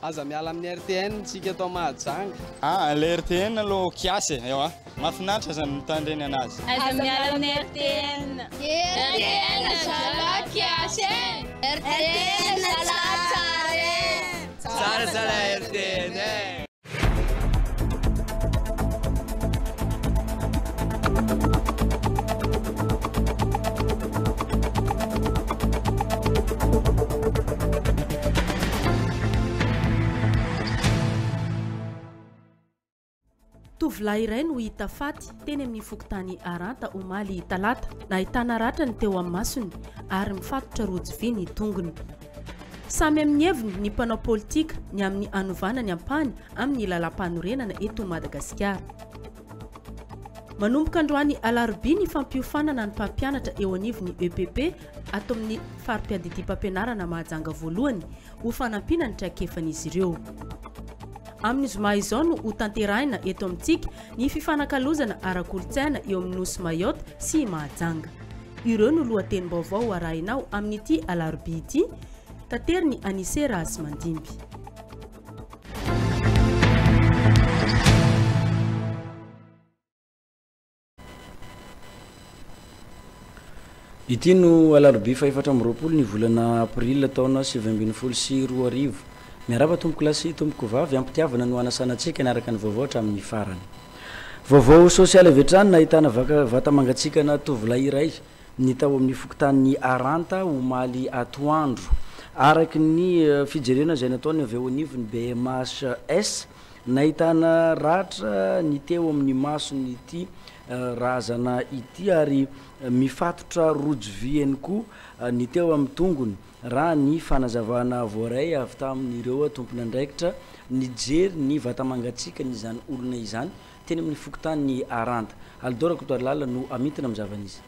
aza miala amin'ny RTN tsika atao mahajanga. Le RTN aloha kiasy ewa mahafinaritra zany mitandreny anazy. Aza miala amin'ny RTN. RTN zala kiasy. RTN zala tsara RTN. Tovolahy iray no hita faty teny amin'ny fokotany Aranta omaly talata, nahitana ratra ny teo amin'ny masony ary mifatotra rojo vy ny tongony. Samy amin'ny heviny ny mpanao politika ny amin'ny anovana ny ampany amin'ny lalam-panorenana eto Madagasikara. Manomboka androany alarobia ny fampiofanana ny mpampianatra eo anivon'ny EPP ato amin'ny farim-piadidim-pampianarana mahajanga voalohany ho fanampiana ny traikefan'izy ireo. Amin'ny zoma izao no ho tanterahina eto amintsika ny fifanakalozana ara-kolontsaina eo amin'ny nosy Mayotte sy Mahajanga. Ireo no lohatenim-baovao arahinao amin'ity alarobia ity, tateriny Anise Rasmandimby. Ity no alarobia faefatra amby roapolo ny volana aprila taona 2024. Miaraba tomboko lasy tomboko vavy ampitiavana no anasanatsika niaraka ny vaovao hatramin'ny farany. Vaovao sosialy vetrany nahitana vata mangatsikana tovolahy iray ny tao amin'ny fokotanin'ny Aranta omaly atoandro. Araky ny fijerena izay nataony avy eo anivon'ny BMHS nahitana ratra ny teo amin'ny masony ity razana ity ary mifatotra rojo vy ihany koa ny teo amin'ny tongony. Raha ny fanazavana voaray avy tamin'ireo tompony andraikitra nijery ny vata mangatsiaka n'izany olona izany teny amin'ny fokotanin'ny Aranta. Alidorako toalala no amitina amin'ny zavan'izy.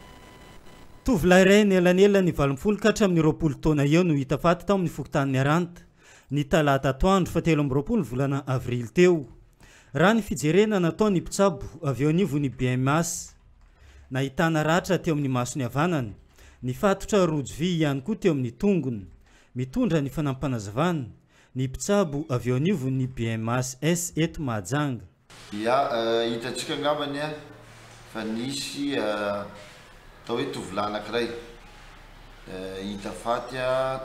Tovolahy iray nelanela ny 20 amin'ny 20 taona eo no hita faty tao amin'ny fokotanin'ny Aranta ny talata atoandro 17 volana avrily teo. Raha ny fijerena natao ny mpitsabo avy eo anivon'ny BMS nahitana ratra teo amin'ny masony havanana. Ny fatotra rojo vy ihany koa teo amin'ny tongony. Mitondra ny fanampanazavana ny mpitsabo avy eo anivon'ny BMHS eto Mahajanga. Hitantsika angambany fa nisy atao hoe tovolahy anankiray hita faty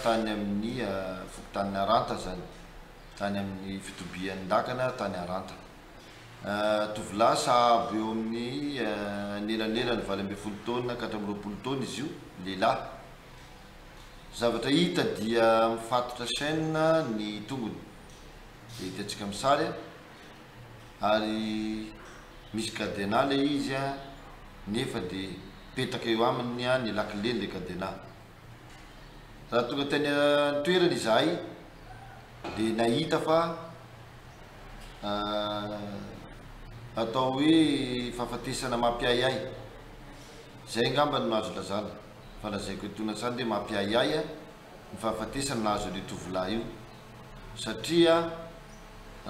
tany amin'ny fokotanin'ny Aranta zany, tany amin'ny fitobian'ny dakana tany Aranta. Tovolahy sahabo eo amin'ny nelanelany 20 taona ka hatramin'ny 20 taona izy io, lehilahy. Zavatra hita dia mifatotra chaîne ny tongony, dia hitantsika amin'ny sary ary misy cadenas le izy nefa dia petaka eo aminy ny lakile le cadenas. Raha tonga teny toerana izahay dia nahita fa atao hoe fahafatesana mampiayay. Zay ngambany no azo lazana fa lazaiko etonany zany dia mampiayay ny fahafatesana nahazo ilay tovolahy io, satria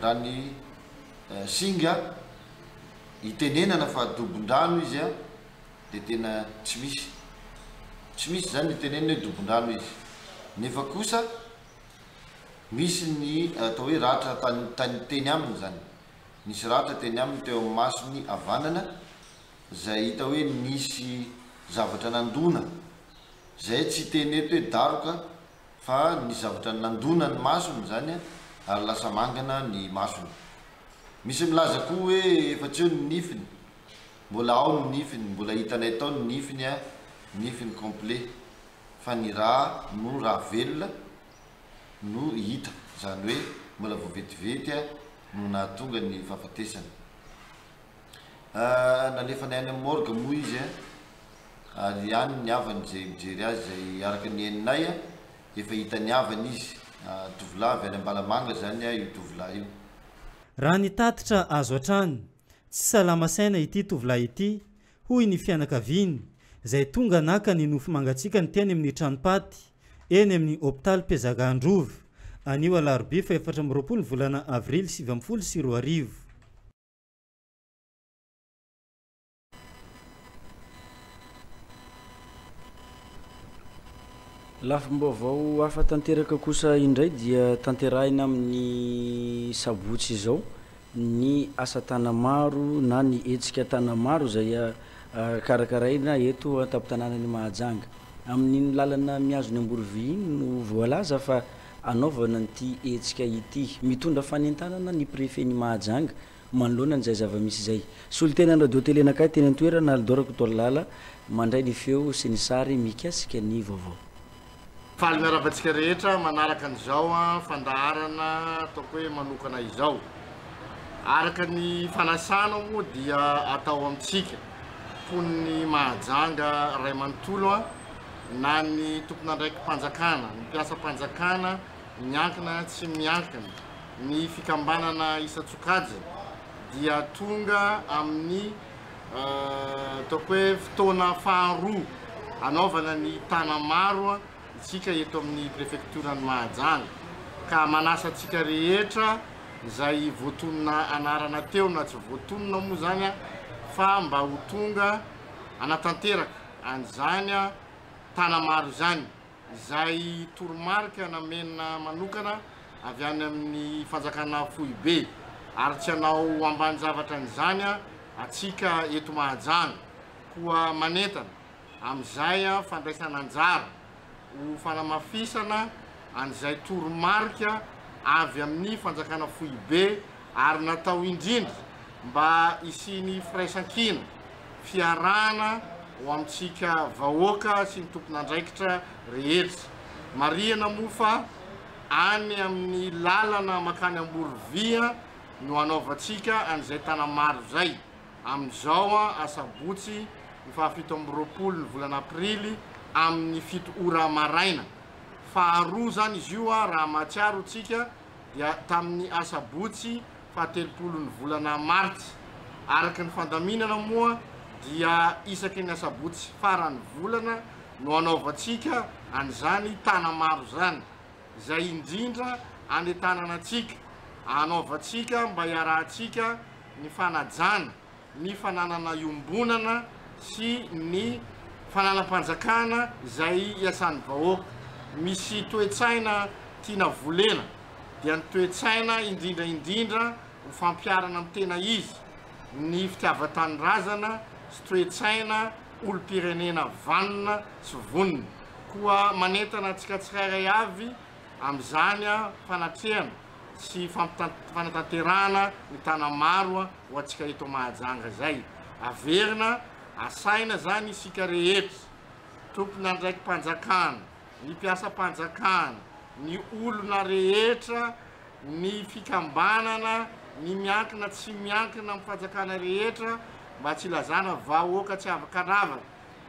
raha ny singa hitenenana fa dobon-drano izy dia tena tsy misy zany hitenenana hoe dobon-drano izy. Nefa kosa misy ny atao hoe ratra teny aminy zany, nisy ratra teny aminy teo amin'ny masony havanana zay hita hoe nisy zavatra nandona, zay tsy teneto hoe daroka fa ny zavatra nandona ny masony zany ary lasa mangana ny masony. Misy milaza koa hoe efa tsy eo ny nifiny, mbola ao ny nifiny, mbola hitanay tao ny nifiny complet, fa ny raha no raha velona no hita, zany hoe mbola voavetivety no nahatonga ny fahafatesana. Nalefa ny any amin'ny morgue moa izy ary ihany ny havany zay mijery azy zay araka ny heninay efa hita ny havany izy, tovolahy avy any Ambalamanga zany io tovolahy io. Raha ny tatitra azo hatrany tsy salama saina ity tovolahy ity hoy ny fianakaviany zay tonga naka ny nofo mangatsikany teny amin'ny tranopaty eny amin'ny hôpitaly Mpiazagandrovy anio alarobia 14 volana avrily 2024. lafim-baovao hafa tanteraka kosa indray dia tanterahina amin'ny sabotsy zao ny asa tana maro na ny etsika tana maro zay karakaraina eto an-tapitanànany Mahajanga amin'ny lalana miazo ny Amborovy no voalaza fa anaovana an'ity etsika ity mitondra fanentanana ny préfet ny Mahajanga manoloana an'izay zava-misy zay solitena radio télé nakay teny an-toerana Aldorako Tolala mandray ny feo sy ny sary mikasika ny vaovao. Faly miaravatsika rehetra manaraka an'izao fandaharana ataoko hoe manokana izao. Araka ny fanasana moa dia atao amintsika pon'ny Mahajanga ray manontolo na ny tompon'andraiky mpanjakana, ny mpiasa mpanjakana miankina tsy miankina, ny fikambanana isa-tsokajy dia tonga amin'ny ataoko hoe fotoana faharoa anaovana ny tana maro isika eto amin'ny préfecture-ny Mahajanga ka manasa atsika rehetra izay voatonona anarana teo na tsy voatonona moa zany fa mba ho tonga anatanteraka an'izany tana maro zany izay toromarika namena manokana avy any amin'ny fanjakana Foibe ary tsy anao ambany zavatra an'izany atsika eto Mahajanga koa manentana amin'izay fandraisana anjara ho fanamafisana an'izay toromarika avy amin'ny fanjakana Foibe ary natao indrindra mba isiny firaisan-kina fiarana ho amintsika vahoaka sy ny tompon'andraikitra rehetra. Marihana moa fa any amin'ny lalana makany Amborovy no anaovantsika an'izay tana maro zay amin'izao asabotsy ny 7 ny volana Aprily amin'ny 7 ora maraina. Faharoa zany izy io raha mahatsiaro tsika dia tamin'ny asabotsy 7 ny volana Martsy. Araka ny fandaminana moa dia isaky ny asabotsy farany volana no anaovantsika an'izany tana maro zany izay indrindra anetanana atsika anaovantsika mba hiarahantsika ny fanajana, ny fananana iombonana sy ny fananam-panjakana izay iasan'ny vahoaka. Misy toe-tsaina tiana volena dia ny toe-tsaina indrindra ho fampiarana amin'ny tena izy ny fitiava-tanorazana sy toe-tsaina olo-pirenena vanona sy vonona koa manentana atsika tsirairay avy amin'izany fanatrehana sy fanatanterahana ny tana maro ho atsika eto Mahajanga zay. Averina asaina zany isika rehetra tompon'andraiky mpanjakana, ny mpiasa mpanjakana, ny olona rehetra, ny fikambanana, ny miankina tsy miankina amin'ny fanjakana rehetra mba tsy ilazana vahoaka tsy avakaravaka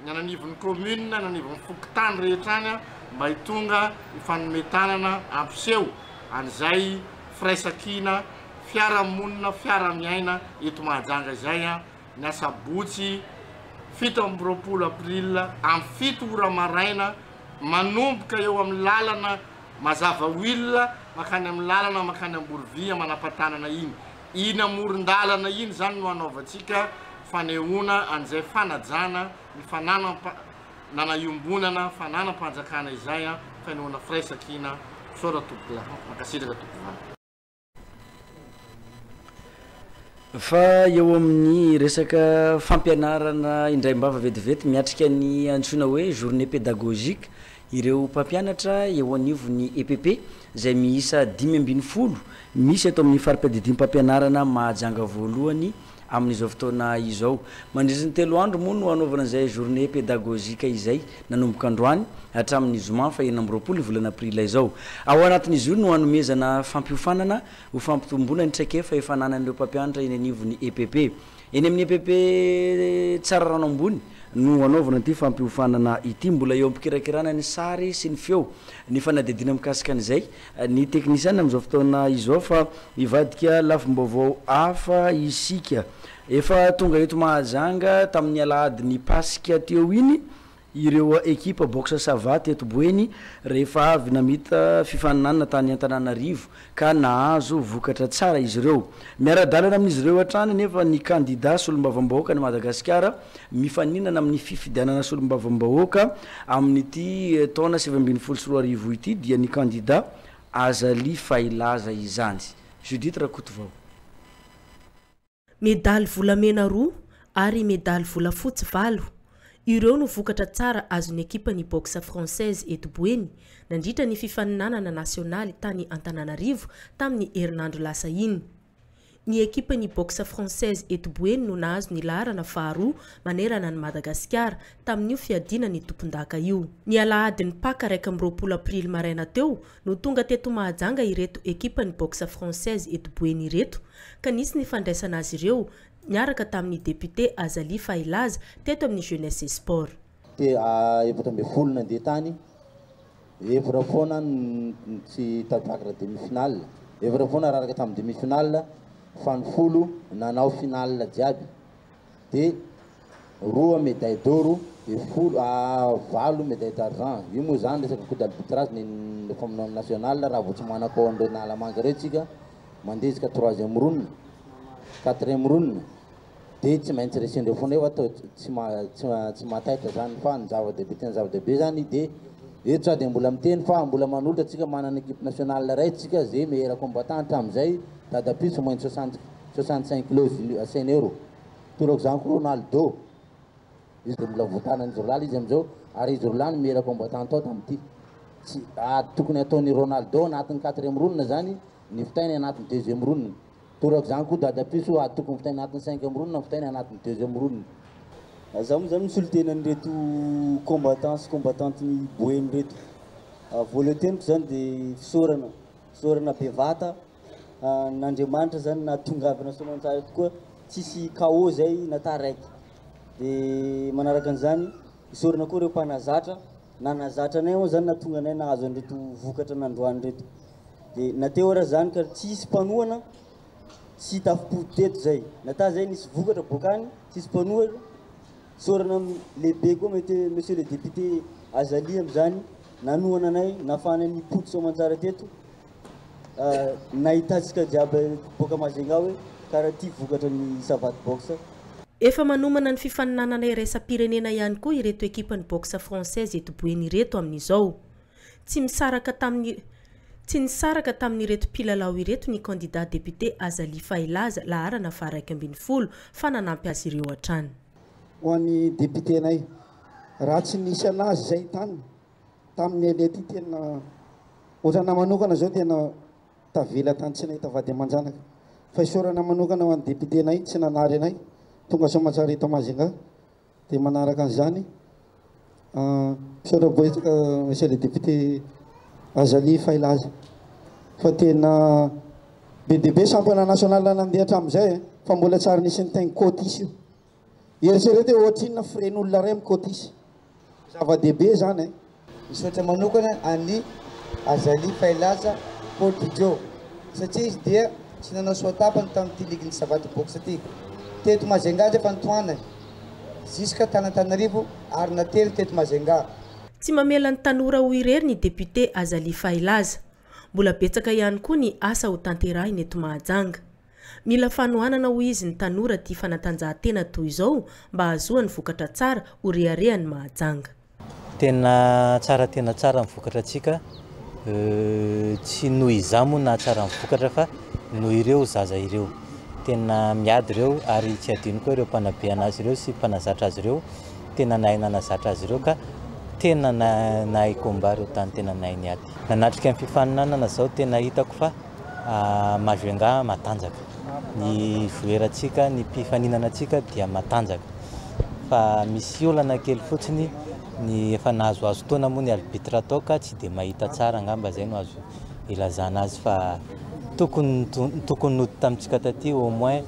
ny ananivon'ny commune, ananivon'ny fokotany rehetra any mba hitonga ifanometanana ampiseho an'izay firaisan-kina, fiarahamonina, fiaramiaina eto Mahajanga zay ny asabotsy 7 Aprily amin'ny 7 ora maraina manomboka eo amin'ny lalana mazava wilona makany amin'ny lalana makany Amborovy manapatanana iny amoron-dalana iny zany no anaovantsika fanehoana an'izay fanajana ny fananana-iombonana fananam-panjakana izay fanehoana firaisan-kina sora tompona makasitraka tompovana. Fa eo amin'ny resaka fampianarana indray-mbava vetivety miatrika ny antsoina hoe journée pédagogique ireo mpampianatra eo anivon'ny EPP zay miisa 5 misy ato amin'ny faripiadidim mpampianarana Mahajanga voalohany amin'izao fotoana izao. Mandritra ny 3 andro moa no anaovana izay journée pédagogique izay nanomboka androany hatramin'ny zoma fa 20 volana Aprily izao. Ao anatin'izy io no hanomezana fampiofanana ho fampitombona ny traikefa efa nanan'ireo mpampianatra eny anivon'ny EPP. Eny amin'ny EPP tsara rano ambony no anaovana ity fampiofanana ity mbola eo ampikirakirana ny sary sy ny feo ny fanadidina mikasika an'izay ny teknisiana amin'izao fotoana izao fa ivadika lafim-baovao hafa isika efa tonga eto Mahajanga tamin'ny alahady ny pasika teo iny ireo ekipa boxe sava teto Boeny rehefa avy namita fifaninanana tany Antananarivo ka nahazo vokatra tsara izy ireo. Miara-dalana amin'izy ireo hatrany nefa ny candidat solombavam-bahoaka ny Madagasikara mifaninana amin'ny fifidianana solombavam-bahoaka amin'ity taona 2024 ity dia ny candidat Azali Failaza izany. Judith Rakotovao. Medaly volamena 2 ary medaly volafotsy 8 ireo no vokatra tsara azon'ny ekipany boxe française eto Boeny nandritra ny fifaninanana nasionaly tany Antananarivo tamin'ny herinandro lasa iny. Ny ekipany boxe française eto Boeny no nahazo ny laharana faharoa manerana ny Madagasikara tamin'io fiadina ny tompon-daka io. Ny alahadin'ny paka 20 aprily maraina teo no tonga teto Mahajanga ireto ekipany boxe française eto Boeny ireto ka nisy ny fandraisana azy ireo niaraka tamin'ny député Azali Failaza teto amin'ny jeunesse et sport. Efatra amby folo nandeha tany, efatra foana tsy tabakra demi-finale, efatra foana raraka tamin'ny demi-finale, fanifolo nanao finale jiaby. De roa médaille d'or, de folo valo médaille d'argent. Io moa zany resaka coup d'arbitrage ny famonoana national raha vao tsy manakao andreo nalamanga reo tsika mandezika 3e round, 4e round. De tsy maintsy resendreo foana eo atao tsy mataitra zany fa ny zava-dehibe tena zava-dehibe zany de eto sady mbola miteny fa mbola manolatra tsika manana équipe nationale ray tsika zay meilleur combattant hatramizay dadapiso moins 65 kilos senior torako zany ko Ronaldo izy de mbola votanany journal izy amizao ary izy rolany meilleur combattant tao tamity tsy tokony ataony Ronaldo anatin'ny 4e round zany ny fitainy anatin'ny 2e round. Torako zany ko dadapiso tokony fitainy anatin'ny 5e round fitainy anatin'ny 2e round. Zaho moa zany misolo tenany reto combattanty ny Boeny reto. Voalohany teniko zany de fisaorana bevata n'Andriamanitra zany natongavana soamantsara tokoa tsisy KO zay nata raiky. De manaraka an'izany isaorana koa reo mpanazatra nanazatra anay moa zany natonga anay nahazo an'ireto vokatra nandroany reto. De nateo raha zany ka tsisy mpanohana tsy tafipody teto zay. Nata zay nisy vokatra bokany tsisy mpanohana sorana lehibe koa mety monsieur le député Azali am'zany nanohana anay nafana ny pody soamantsara teto nahitatsika jiaby boka Majunga hoe karaha ty vokatra ny Savate Box. Efa manomana ny fifaninanana iraisam-pirenena ihany koa ireto ekipany boxe française eto Boeny ireto amin'izao. Tsy nisaraka tamin'ireto mpilalao ireto ny candidat député Azali Failaza laharana faha 12 fa nanampy azy ireo hatrany. Ho an'ny député nay raha tsy nisy anazy zay tany tamin'ny elety tena ohatrana manokana zao tena tavela tany tsy nahita vady aman-janaka fa isorana manokana ho an'ny député nay tsy nanary anay tonga soamantsara eto Majunga de manaraka an'izany misaotra boetsaka monsieur le député Azali Failaza fa tena be dehibe championnat national nandeha hatramizay fa mbola tsara nisy ny tegna cotisy io eritrereto hoe ohatrinona fren'olona ray cotisy zava-dehibe zany misaotra manokana any Azali Failaza Portijo satria izy dia tsy nanao soatapany tamin'ity ligue-ny Savate Box ty teto Majunga efa nitoanany jusqu'à Antananarivo ary natelo teto Majunga. Tsy mamela ny tanora ho irery ny député Azali Failaza. Mbola betsaka ihany koa ny asa ho tanterahiny eto Mahajanga. Mila fanohanana ho izy ny tanora tia fanatanjahantena toy izao mba hahazoany vokatra tsara ho reharehany Mahajanga. Tena tsara ny vokatra tsika tsy noho izamo na tsara ny vokatra fa noho ireo zaza ireo. Tena miady ireo ary tsy adino koa ireo mpanabe anazy ireo sy mpanazatra azy ireo tena nahay nanazatra azy ireo ka tena nahay combat reo tany tena nahay niady. Nanatrika amin'ny fifaninanana zao tena hitako fa Majunga matanjaka. Ny voerantsika, ny mpifaninanatsika dia matanjaka. Fa misy olana kely fotsiny ny efa nahazoazo taona moa ny arbitre atao ka tsy dia mahita tsara ngamba zay no azo ilazana azy fa tokony nody tamintsika taty au moins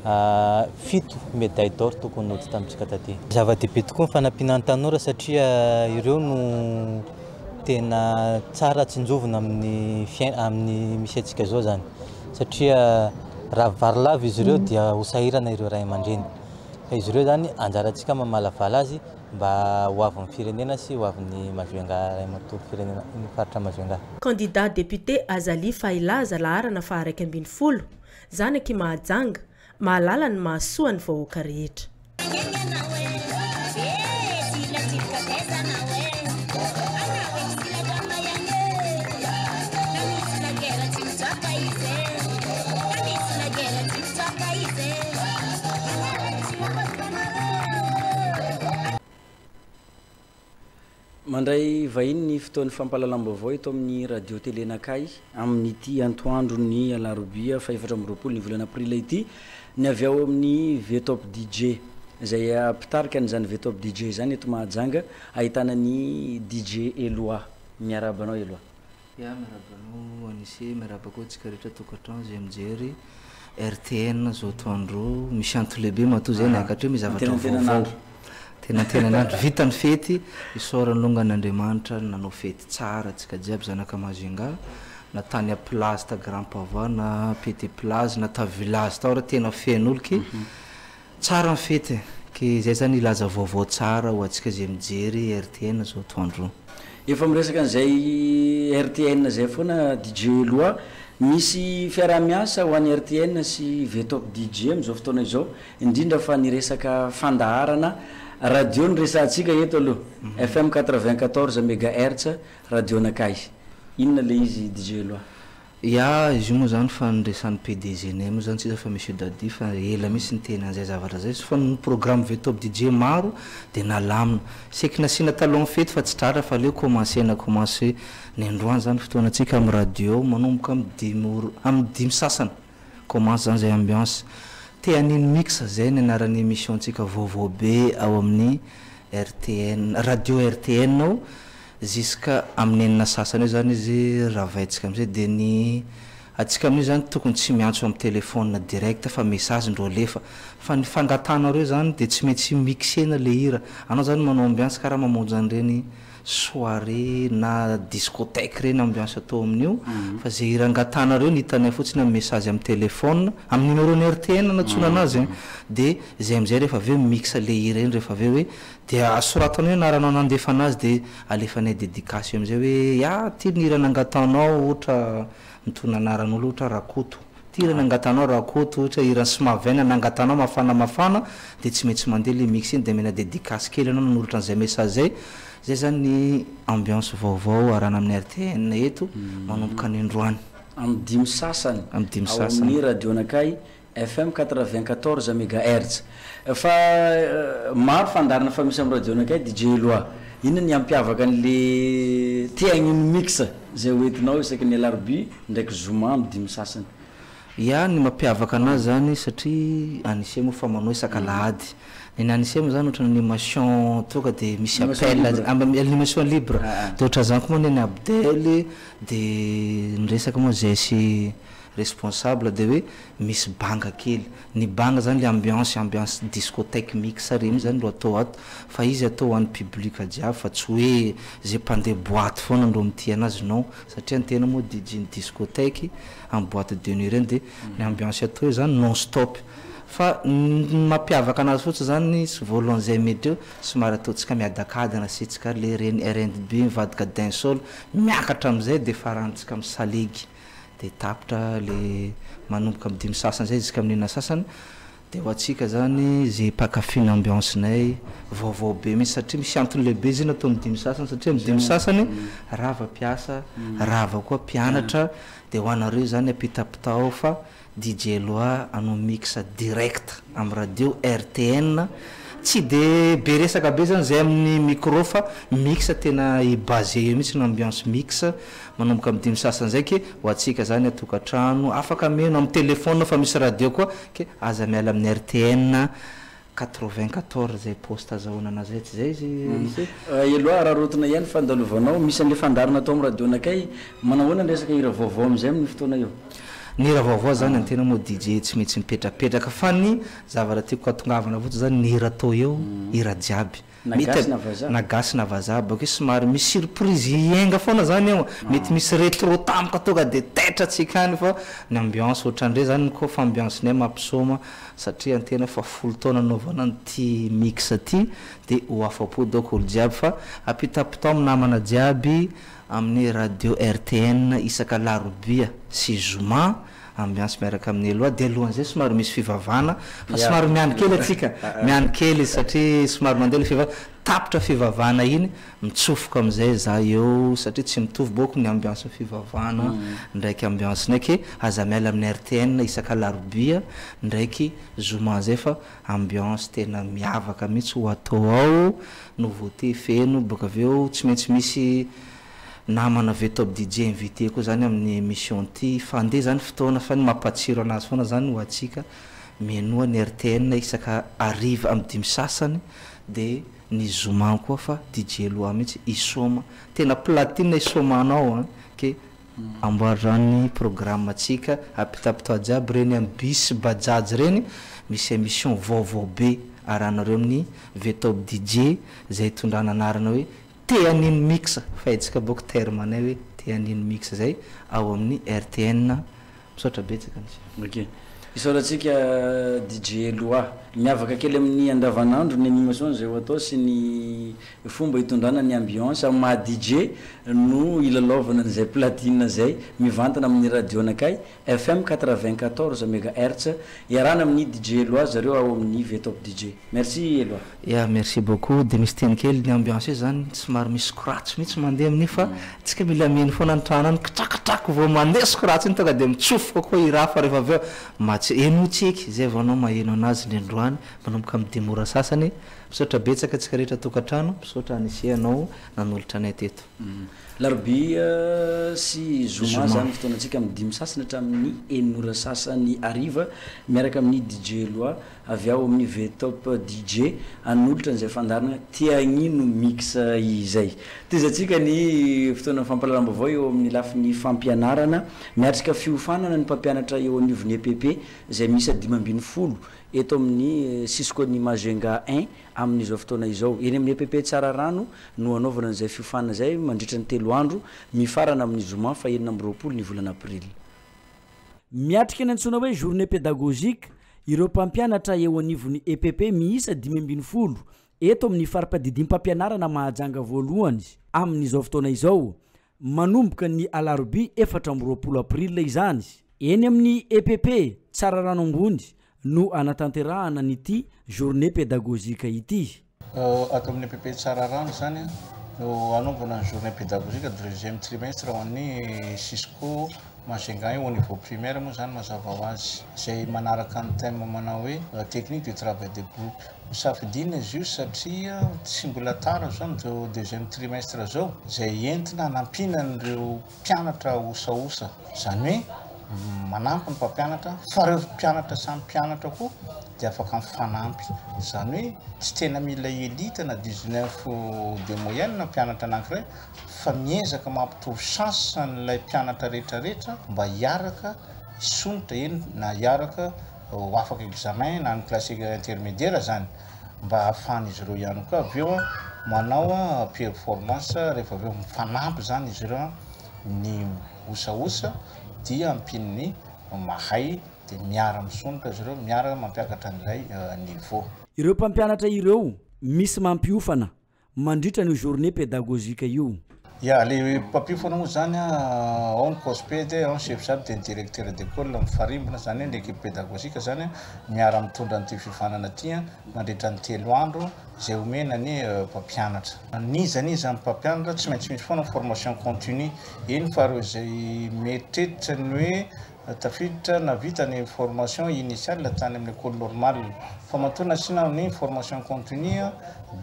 7 médaille d'or tokony nody tamintsika taty. Zava-dehibe tokoa ny fanampinan'ny tanora satria ireo no tena tsara tsinjovina amin'ny misy antsika zao zany satria raha varilava izy ireo dia hosahirana ireo ray aman-dreny. Fa izy ireo zany anjarantsika mamalavala azy mba hoavin'ny firenena sy hoavin'ny Majunga matory firenena ny faritra Majunga. Candidat député Azali Failaza laharana fa 120 zany aky Mahajanga mahalala ny mahasoa ny vahoaka rehetra. Mandray vahiny ny fotoan'ny fampahalalam-baovao eto amin'ny radio télé nakay amin'ny ity antoandro ny alarobia fa 4 ny volana aprila ity ny avy ao amin'ny Vetop DJ izay pitarika an'izany Vetop DJ zany eto Mahajanga ahitana ny DJ Eloa. Miarabanao Eloa. Ya miarabanao anise miarabako tsika rehetra tokatrano zay mijery RTN zao toandro misy antolehibe matoa zay nakatry hoe mizavatra vaovao. Tena nandro vita ny fety isorany longan'Andriamanitra nanao fety tsara tsika jiaby zanaka Majunga na tany a place ta Grand Pava na Petit Place na ta village tao tena fen'olo ki tsara ny fety ke zay zany ilaza vaovao tsara ho atsika zay mijery RTN zao toandro. Efa miresaka an'izay RTN zay foana DJ Loa misy fiaramiasa ho an'ny RTN sy Vetop DJ am'izao fotoana izao indrindra fa niresaka fandaharana radio ny resantsika eto aloha FM 94 MHz radio nakay inona le izy DJ Loa? Ya izy moa zany fa niresan'ny PDG nay moa zany tsisa fa monsieur Dadi fa ela misy ny tena an'izay zavatra zay fa ny programme Vetop DJ maro de nalamina seky nasina talon fety fa tsy tratra fa leo commencé ny androany zany fotoanatsika amin'ny radio manomboka amin'ny 5 sasany commence zany zay ambiance te aniny mix zay ny anaran'ny émission tsika vaovao be ao amin'ny RTN radio RTN ao jusqu'à amin'ny enina sasany zany izy ravaitsika amizay de ny atsika amin'io zany tokony tsy miantso amin'ny téléphone direct fa message ndro lefa fa ny fangatanareo zany de tsy maintsy mixena le hira anao zany manao ambiance karaha mamonjy an'ireny soirée na discothèque reny ambiance atao amin'io fa zay hira angatanareo ny hitanay fotsiny amin'ny message amin'ny téléphone amin'ny numéro ny RTN natsona anazy de zay amizay rehefa aveo mixa le hira eny rehefa aveo hoe de asoratanao anaranao nandefa anazy de alefanay dédication amizay hoe ya ty ny hira nangatanao ohatra mitona anaran'olo ohatra Rakoto ty hira nangatanao Rakoto ohatra hira Smavena nangatanao mafana de tsy maintsy mandeha le mix iny de mena dédicace kely anao nanolotra an'izay message zay zany ny ambiance vaovao arana amin'ny RTN eto manomboka ny androany amin'ny 5 sasany amin'ny radio nakay FM 94 MHz fa maro fandarana fa misy amin'ny radio nakay DJ Loa inona ny ampiavaka an'le tiagniny mix zay hoentinao isaky ny alarobia ndraiky zoma amin'ny 5 sasany? Ya ny mampiavaka anazy zany satria anisy moa fa manao isaka lahady ny anisy moa zany ohatra ny animation tonga de misy appel animation libre de ohatra zany koa moa ny Abdel de niresaka moa zay sy responsable de hoe misy banga kely ny banga zany le ambiance discothèque mix reny zany ro atao ato fa izy atao an'ny public jiaby fa tsy hoe zay pandeha boîte foana ndro mity anazy non satria ny tena moa DJ discothèque en boîte de nuit reny de ny ambiance atao zany non stop fa mampiavaka anazy fotsy zany sy voalohany medreo somary ataotsika miadakadana sitsika le reny R&B mivadika dancehall miakatra amizay de farantsika misalegy de tapitra le manomboka amin'ny 5 sasany zay jusqu'à amin'ny 9 sasany de ho atsika zany zay pakafina ambiance nay vaovao be misy satria misy antony lehibe izy natao amin'ny 5 sasany satria amin'ny 5 sasany rava piasa rava koa pianatra de ho anareo zany apitapitao fa DJ Loa anao mix direct amin'ny radio RTN tsy de be resaka be zany zay amin'ny micro fa mix tena basé eo mihitsy ny ambiance mix manomboka amin'ny 5 sasany zay ke ho atsika zany atokatrano afaka meno amin'ny téléphone fa misy radio koa ke aza miala amin'ny RTN 94 zay poste azahoana anazy tsy zay izy Eloa raha rotina ihany fandalovanao misy an'le fandarana atao amin'ny radio nakay manahoana resaka hira vaovao amizay amin'ny fotoana io? Ny hira vaovao zany ny tena moa DJ tsy maintsy mipetrapetraka fa ny zavatra tiako atongavana fotsy zany ny hira atao eo hira jiaby nagasy na vazaha bakeo somary misy surprise ienga foana zany eo mety misy rétro tampoka tonga de tetratsika any fa ny ambiance ohatrandre zany koa fa ambiance nay mampisoma satria antena fa folo taona naovana ty mix ty de ho afapo donc olo jiaby fa apitapitao amin'ny namana jiaby amin'ny radio RTN isaka larobia sy zoma ambiance miaraka amin'ny aloha de alohan'izay somary misy fivavana fa somary miany kely atsika miany kely satria somary mandeha fivavana tapitra fivavana iny mitsofoka amizay za eo satria tsy mitovy boko ny ambiance fivavana ndraiky ambiance ndraiky aza miala amin'ny RTN isaka larobia ndraiky zoma zay fa ambiance tena miavaka mihitsy ho atao ao nouveauté feno boka aveo tsy maintsy misy namana ve top DJ invité koa zany amin'ny émission ty fande zany fotoana fa ny mampatsiro anazy foana zany ho atsika menoa ny RTN isaka ariva amin'ny dimy sasany de ny zoma koa fa DJ loa mihitsy isoma tena platine isomanao ke amboarany programme atsika apitapitao jiaby reny amin'ny bus bajaj reny misy émission vaovao be aranareo amin'ny ve top DJ zay tondrana anarana hoe teaniny mix faitsika boko terme anay hoe teaniny mix zay ao amin'ny RTN misaotra betsaka ok isaoratsika DJ Loa miavaka kely amin'ny andavanandro ny animation zay atao sy ny fomba hitondrana ny ambiance ma DJ no ilalaovana an'izay platine zay mivantana amin'ny radio anakay FM 94 MHz iarana amin'ny DJ Loa zareo ao amin'ny V-Top DJ merci Loa ya merci beaucoup de misy teny kely ny ambiance zany somary misy scratch mihitsy mandeha amin'ny fa tsika mila miheny foana antrano any kitrakitrako vao mandeha scratch iny tonga de mitsofoka koa irafa rehefa aveo matsy enotsiky zay vao anao maheno anazy ny androany manomboka amin'ny dimora sasany misaotra betsaka tsika rehetra tokantrano misaotra anisianao nanolotra anay teto larobia sy zoma zany fotoanatsika amin'ny dimy sasany hatramin'ny enora sasany ariva miaraka amin'ny DJ Loa avy ao amin'ny V-Top DJ anolotra an'izay fandarana tiagnino mix izay tezatsika ny fotoana fampalalamba avao eo amin'ny lafiny fampianarana miatrika fiofanana ny mpampianatra eo anivon'ny EPP zay misy 510 eto amin'ny Cisco-ny Magenga 1 amin'izao fotoana izao eny amin'ny EPP tsara rano no anaovana an'izay fiofanana zay mandritra ny 3 andro mifarana amin'ny zoma fa 20 ny volana aprily miatrika ny antsoina hoe journée pédagogique ireo mpampianatra eo anivon'ny EPP miisa 510 eto amin'ny farampadidim-pampianarana mahajanga voalohany amin'izao fotoana izao manomboka ny alarobia 4 aprily izany eny amin'ny EPP tsara rano ambony no anatanterahana n'ity journée pédagogique ity ato amin'ny EPP tsara rano zany no anaovana ny journée pédagogique deuxième trimestre ho an'ny Cisco Magenga au niveau primaire moa zany mazava ho azy zay manaraka ny thème manao hoe technique de travail de groupe misafidina izy io satria tsy mbola tara zao am'izao deuxième trimestre zao zay entina hanampina an'ireo mpianatra osaosa zany hoe manampy ny mpampianatra fa reo mpianatra samy mpianatra koa de afaka mifanampy zany hoe tsy tena mila élite na 19 de moyenne na mpianatra anankiray fa miezaka mampitovy chance n'ilay mpianatra rehetrarehetra mba hiaraka isonitra eny na hiaraka ho afaka examen na ny classe intermédiaire zany mba ahafahan'izy ireo ihany koa avy eo manao performance rehefa avy eo mifanampy zany izy ireo ny osaosa dia ampin'ny mahay de miara misonitra izy ireo miara mampiakatra an'ilay niveau ireo mpampianatra ireo misy mampiofana mandritra ny journée pédagogique io ya le mpampiofana moa zany ao ny cosped ao ny chef de directeur d'école mifarimbona zany l'équipe pédagogique zany miara mitondra n'ity fifanana ty mandritra ny 3 andro zay omena ny mpampianatra nizaniza ny mpampianatra tsy maintsy misy foana formation continue eny fa reo zay meritreritry ny hoe tafiditra na vita ny formation initiale tany amin'ny école normale fa matona sina ny formation continue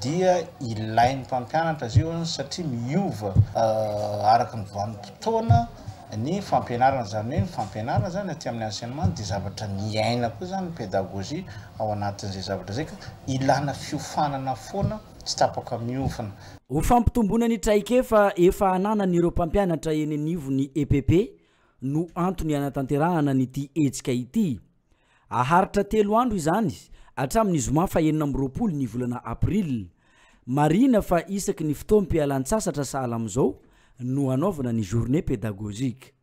dia ilain'ny mpampianatra izy io satria miova araka ny vanim-potoana ny fampianarana zany hoe ny fampianarana zany aty amin'ny enseignement de zavatra miaina koa zany pédagogie ao anatin'izay zavatra zay ka ilana fiofanana foana tsy tapaka miofana ho fampitombona ny traikefa efa ananan'ireo mpampianatra eny anivon'ny EPP no antony anatanterahana n'ity etsika ity aharitra 3 andro izany hatramin'ny zoma fa 20 ny volana aprily marina fa isaky ny fotoam-pialan-tsasatra sahala am'izao no anaovana ny journée pédagogique.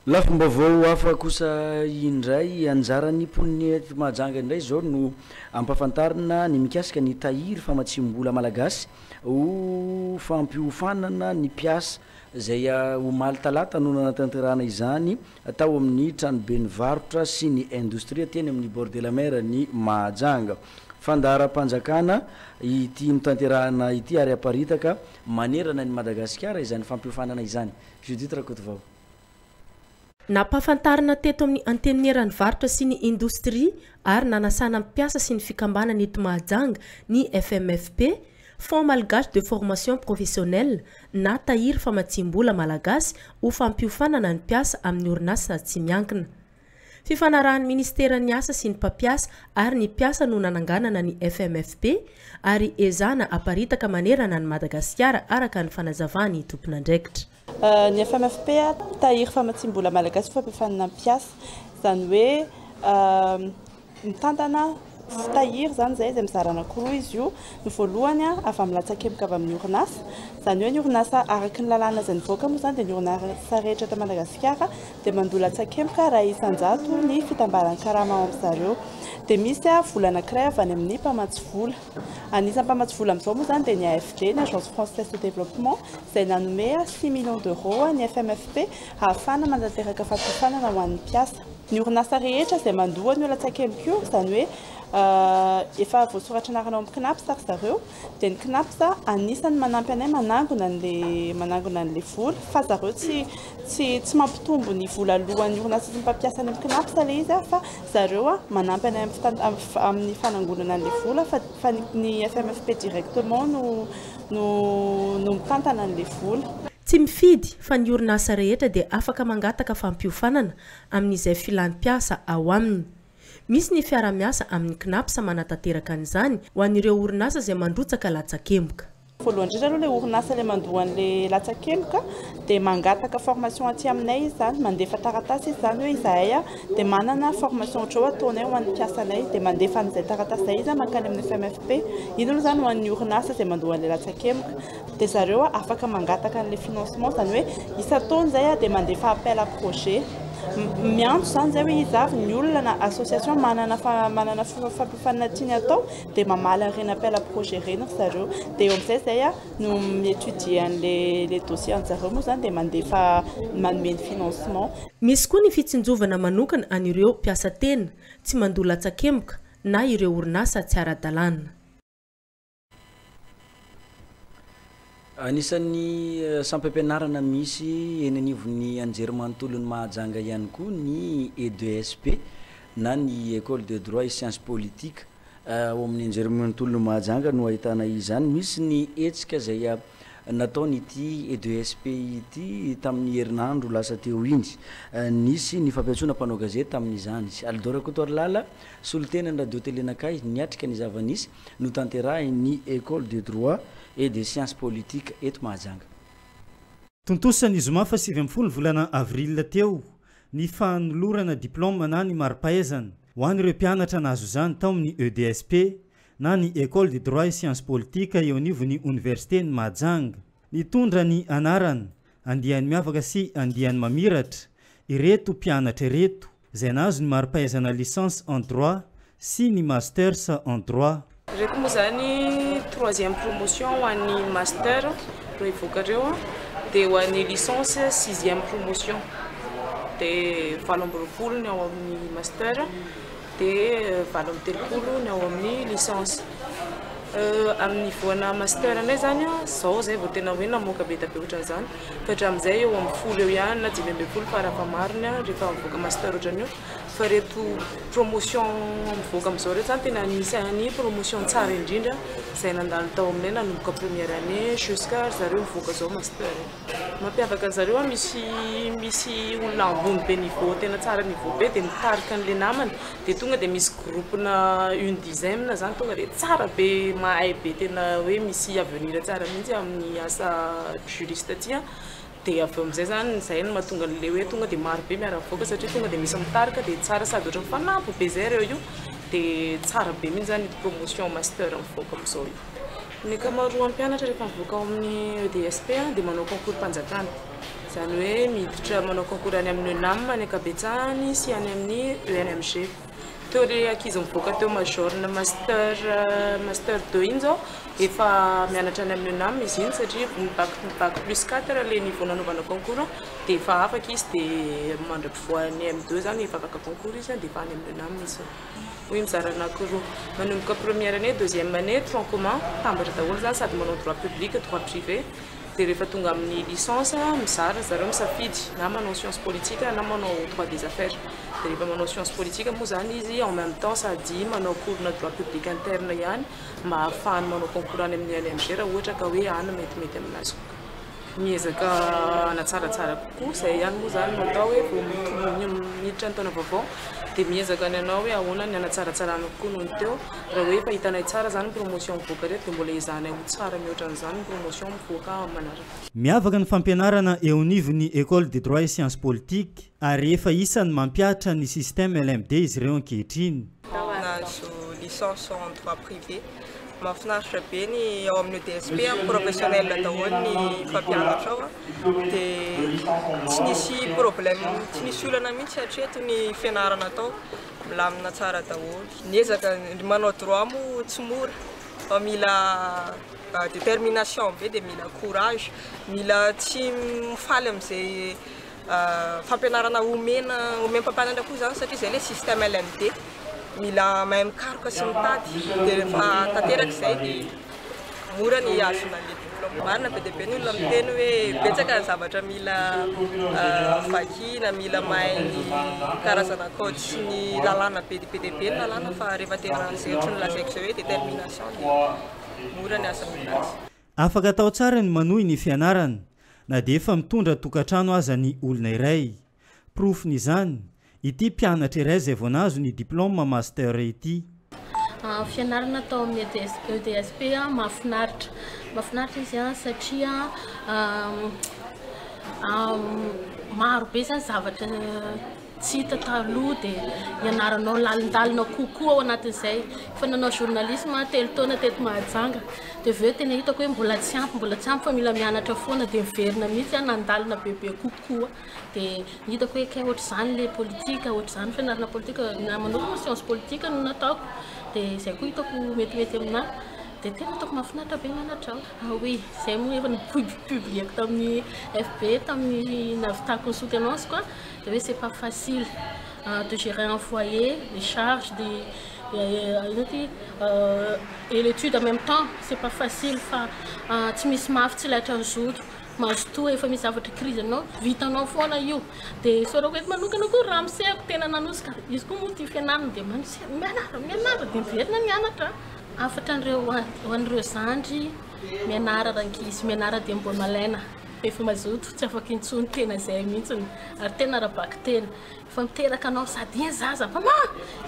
Lafim-baovao hafa kosa indray anjarany poniny Mahajanga indray zao no ampafantarina ny mikasika ny tahiry famatsim-bola malagasy ho fampiofanana ny mpiasa zay omaly talata no nanatanterahana izany atao amin'ny tranobe ny varotra sy ny industrie teny amin'ny bord de la mer ny Mahajanga. Fandaharam-panjakana ity nitanterahana ity ary aparitaka manerana ny Madagasikara izany fampiofanana izany. Judith Rakotovao. Nampafantarina teto amin'ny antenneran'ny varotra sy ny industrie ary nanasana mpiasa sy ny fikambanana eto Mahajanga ny FMFP, Fonds Malgache de Formation Professionnelle na tahiry famatsim-bola malagasy ho fampiofanana ny mpiasa amin'ny orinasa tsy miankina. Fifanarahan'ny Ministeran'ny Asa sy ny Mpampiasa ary ny mpiasa no nananganana ny FMFP ary ezana aparitaka manerana ny Madagasikara araka ny fanazavany tompon'andraikitra. Ny FMFP tahiry famatsim-bola malagasy fampifanana mpiasa zany hoe mitantana tahiry zany zay mizara anankiroa izy io. Ny voalohany avy amin'ny latsakemboka avy amin'ny orinasa, zany hoe ny orinasa araky ny lalàna izay nivoaka moa zany dia ny orinasa rehetra eto Madagasikara dia mandoa latsakemboka raha isan-jato ny fitambaran'ny karama ao amin'ny zareo. Dia misy vola anankiray avy any amin'ny mpamatsy vola. Anisan'ny mpamatsy vola amin'izao moa zany dia ny AFD, ny Agence Française de Développement, izay nanome 6 millions d'euros ny FMFP ahafahana mandateraka fampiofanana ho an'ny mpiasa. Ny orinasa rehetra izay mandoa ny latsakemboka io zany hoe efa voasoratra anarana amin'ny CNAPS ary zareo dia ny CNAPS anisany manampy anay manangona an'le vola fa zareo tsy mampitombo ny vola alohan'ny orinasa sy ny mpampiasa any amin'ny CNAPS le izy fa zareo manampy anay amin'ny fanangonana an'le vola fa ny FMFP directement no mitantana an'le vola. Tsy mifidy fa ny orinasa rehetra dia afaka mangataka fampiofanana amin'izay filan'ny-mpiasa ao aminy. Misy ny fiara-miasa amin'ny CNAPS manatanteraka an'izany ho an'ireo orinasa izay mandrotsaka latsakemboka. Voalohany indrindra aloha le orinasa le mandoa an'le latsakemboka dia mangataka formation aty aminay izany, mandefa taratasy izy zany hoe izahay dia manana formation ohatry ataonay ho an'ny mpiasanay dia mandefa an'izay taratasy izay izy mankany amin'ny FMFP. Iny aloha zany ho an'ny orinasa izay mandoa an'le latsakemboka. Dia zareo afaka mangataka an'le financement zany hoe isan-taona izay dia mandefa appel à projet. Miantso zany zay hoe izy avy ny olona na association manana fampiofanana tiany atao dia mamaly an'ireny appel à projet reny zareo dia eo amin'izay zay no miétudie an'le dossier an'zareo moa zany dia mandefa manome ny financement. Misy koa ny fitsinjovana manokana an'ireo mpiasa tena tsy mandoa latsakemboka na ireo orinasa tsy ara-dalàna. Anisan'ny sampam-pianarana misy eny anivon'ny anjerimanontolon'ny Mahajanga ihany koa ny E2SP na ny École de droit et sciences politiques ao amin'ny anjerimanontolon'ny Mahajanga no ahitana izany. Misy ny hetsika zay nataonyity E2SP ity tamin'ny herinandro lasa teo indy. Nisy ny fampiantsoana mpanao gazety tamin'izany. Aldora Kotorlala solontenany radio telenakay niatrika ny zava-nisy no tanterahiny École de droit et des sciences politiques eto Mahajanga. Tontosany zoma fa 7 volana avril teo ny fanolorana diplôme na ny mari-pahaizana ho an'ireo mpianatra nahazo zany tao amin'ny EDSP na ny École de droit et sciences politiques eo anivon'ny université ny Mahajanga. Nitondra ny anarana andiany miavaka sy andiany mamiratra ireto mpianatra ireto izay nahazo ny mari-pahaizana licence en droit sy ny masters en droit. Reto moa zany 3e promotion ho an'ny master reo ivoakareo dia ho an'ny licence 6e promotion dia 7 ny ao amin'ny master dia 7 ny ao amin'ny licence. Amin'ny voana master anay zany zao zay vao tena hoe namoaka be da be ohatran'izany fa hatramin'izay eo amin'ny 10 eo ihany na 5 farafahamariny rehefa mivoaka master ohatran'io. Fa reto promotion mivoaka amin'izao reto zany tena anisan'ny promotion tsara indrindra izay nandalo tao aminay nanomboka première année jusqu'à zareo mivoaka zao master. Mampiavaka zareo misy olona ambony be niveau tena tsara niveau be dia mitarika an'le namany dia tonga dia misy groupe na 10e zany tonga dia tsara be mahay be tena hoe misy avenir tsara mihitsy amin'ny asa juriste aty dia avy amin'izay zany izay no mahatonga le hoe tonga dia maro be miara-mivoaka satria tonga dia misy mitarika dia tsara sady ohatran'ny fanampy be zay reo io dia tsara be mihitsy zany promotion master mivoaka amin'izao io. Ny ankamaroan'ny mpianatra rehefa mivoaka ao amin'ny EDSP dia manao concours mpanjakana. Zany hoe miditra manao concours any amin'ny ENAM ny ankabetsahany sy any amin'ny ENMG. Teo ilay ankizy mivoaka teo major na master 2 iny zao efa mianatra any amin'ny ENAM izy iny satria bac plus 4 ilay niveau nanaovana concours dia efa afaka izy dia mandram-pivoany M2 zany efa afaka concours izy dia efa any amin'ny ENAM izy. Oui, mizara anankiroa manomboka première année, deuxième année, tronc commun, tambatra daholo zany sady manao droit public, droit privé. Dia rehefa tonga amin'ny licence mizara zareo misafidy na manao sciences politique na manao droit des affaires. Dia rehefa manao sciences politique moa zany izy en même temps sady manao cours na droit public interne ihany mba ahafahany manao concours any amin'ny LMG raha ohatra ka hoe any metimety aminazy. Miezaka anatsaratsara kokoa izay ihany moa zany natao hoe vao miditra ny taona vaovao dia miezaka ny anao hoe ahoana ny anatsaratsarana kokoa noho ny teo raha hoe efa hitanay tsara zany promotion mivoaka reto dia mbola izanay ho tsara mihoatra an'izany promotion mivoaka manaraka. Miavaka ny fampianarana eo anivon'ny école de droit et sciences politiques ary efa isany mampiatra ny système LMD izy ireo ankehitriny. Nahazo licence en droit privé. Mahafinaritra be ny ao amin'ny EDSP professionnel daholo ny fampianatra ao dia tsy nisy problème tsy nisy olana mihitsy hatreto ny fianarana atao milamina tsara daholo. Niezaka manao droit moa tsy mora fa mila détermination be dia mila courage mila tsy mifaly amin'izay fampianarana omem-pampianatra koa zany satria izay ilay système LMD. Mila mahay mikaroka sy mitady dia rehefa tanteraka izay dia mora ny azona ilay diplôme. Marina be dia be ny olona miteny hoe betsaka ny zavatra mila vakina mila mahay ny karazana code sy ny lalàna be dia be ny lalàna fa rehefa tena zeritry ny lazaiko izay hoe détermination dia mora ny asa minazy. Afaka atao tsara ny manohy ny fianarana na dia efa mitondra tokantrano aza ny olona iray. Profon'izany ity mpianatra iray izay vao nahazo ny diplôme master ity. Fianarana atao amin'ny EDSP mahafinaritra izy satria maro be zany zavatra tsy hita taloha dia ianaranao lalindalina kokoa ao anatin'izay. Fa nanao journalisme telo taona teto Mahajanga dia avy eo tena hitako hoe mbola tsy ampy fa mila mianatra foana dia miverina mihitsy nandalina bebe kokoa. Dia hitako hoe ohatr' izany ilay politika ohatr' izany fianarana politika na manokana science politique no nataoko dia izay koa hitako metimety aminahy. Dia tena hitako mahafinaritra be mianatra aho. Oui, izay moa efa nipublieko tamin'ny FB tamin'ny navitako ny soutenance quoi. Dia hoe c'est pas facile de gérer un foyer, les charges, et l'étude en même temps, c'est pas facile fa tsy misy mafy tsy laitra ny zoto. Mahazo toa efa misy zavatra crise anao vitanao foana io dia sorako eto manokana koa raha misehako tena nanosika izy koa moa tia fianarana dia mianara dia miverina mianatra. Afatra hoan'ireo zandry mianara rankizy mianara dia mbola malaina efa mazoto tsy afaka intsony tena izay mihitsiny ary tena raha-baky tena efa miteraka anao sady iny zaza mama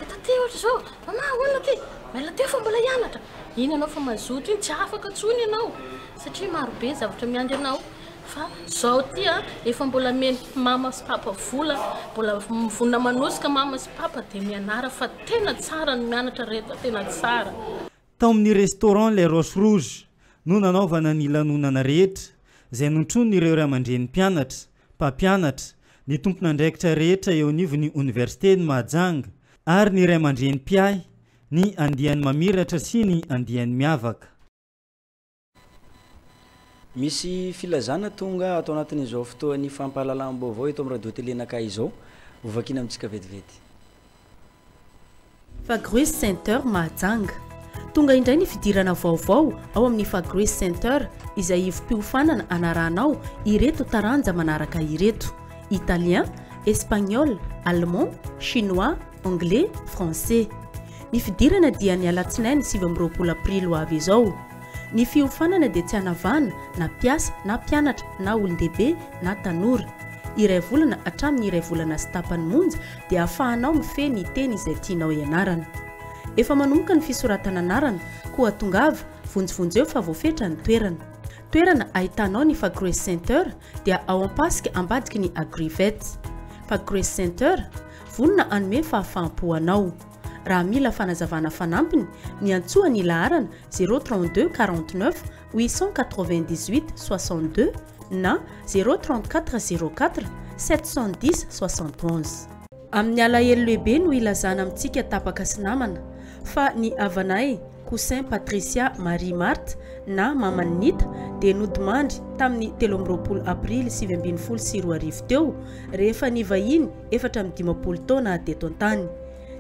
eta ty ohatra zao mama hoana ty maila ty fa mbola hianatra iny anao fa mazoto iny tsy afaka tsony ianao satria marobe zavatra miandry anao. Fa zao ty efa mbola meny mama sy papa vola mbola mivonona manosika mama sy papa dia mianara fa tena tsara ny mianatra rehetra tena tsara. Tao amin'ny restaurant Les Roches Rouges no nanaovana ny lanonana rehetra izay nontronony ireo ray aman-dreny mpianatra, mpampianatra, ny tompon'andraikitra rehetra eo anivon'ny Université ny Mahajanga ary ny ray aman-dreny mpiay, ny andiany mamiratra sy ny andiany miavaka. Misy filazana tonga atao anatin'izao fotoan'ny fampahalalam-baovao eto amin'ny radio télé nakay izao ovakina amintsika vetivety. Fagrois Center Mahajanga. Tonga indray ny fidirana vaovao ao amin'ny Fagrois Center izay ivim-piofanana anaranao ireto taranja manaraka ireto: italien, espagnol, allemand, chinois, anglais, français. Ny fidirana dia ny alatsinainy 20 aprily ho avy izao. Ny fiofanana dia tsy hanavana na mpiasa na mpianatra na olon-dehibe na tanora. Iray volana hatramin'ny iray volana sy tapany monja dia ahafahanao mifehy ny teny izay tianao ianarana. Efa manomboka ny fisoratana anarana koa tongava vonjivonjeo fa voafetra ny toerana ahitanao ny Fagrois Center dia ao ampasika ambadiky ny Agrivet. Fagrois Center vonona anome fahafaham-po anao. raha mila fanazavana fanampiny ny antsoany laharana 032 49 898 62 na 034 04 710 71. Amin'ny alahelo lehibe no ilazana amintsika tapaka sy namana fa ny avanay Cousin Patricia Marie Marthe na Mamanita dia nodimandry tamin'ny 13 Aprily 2024 teo rehefa ny vahiny 4 taona teto an-tany.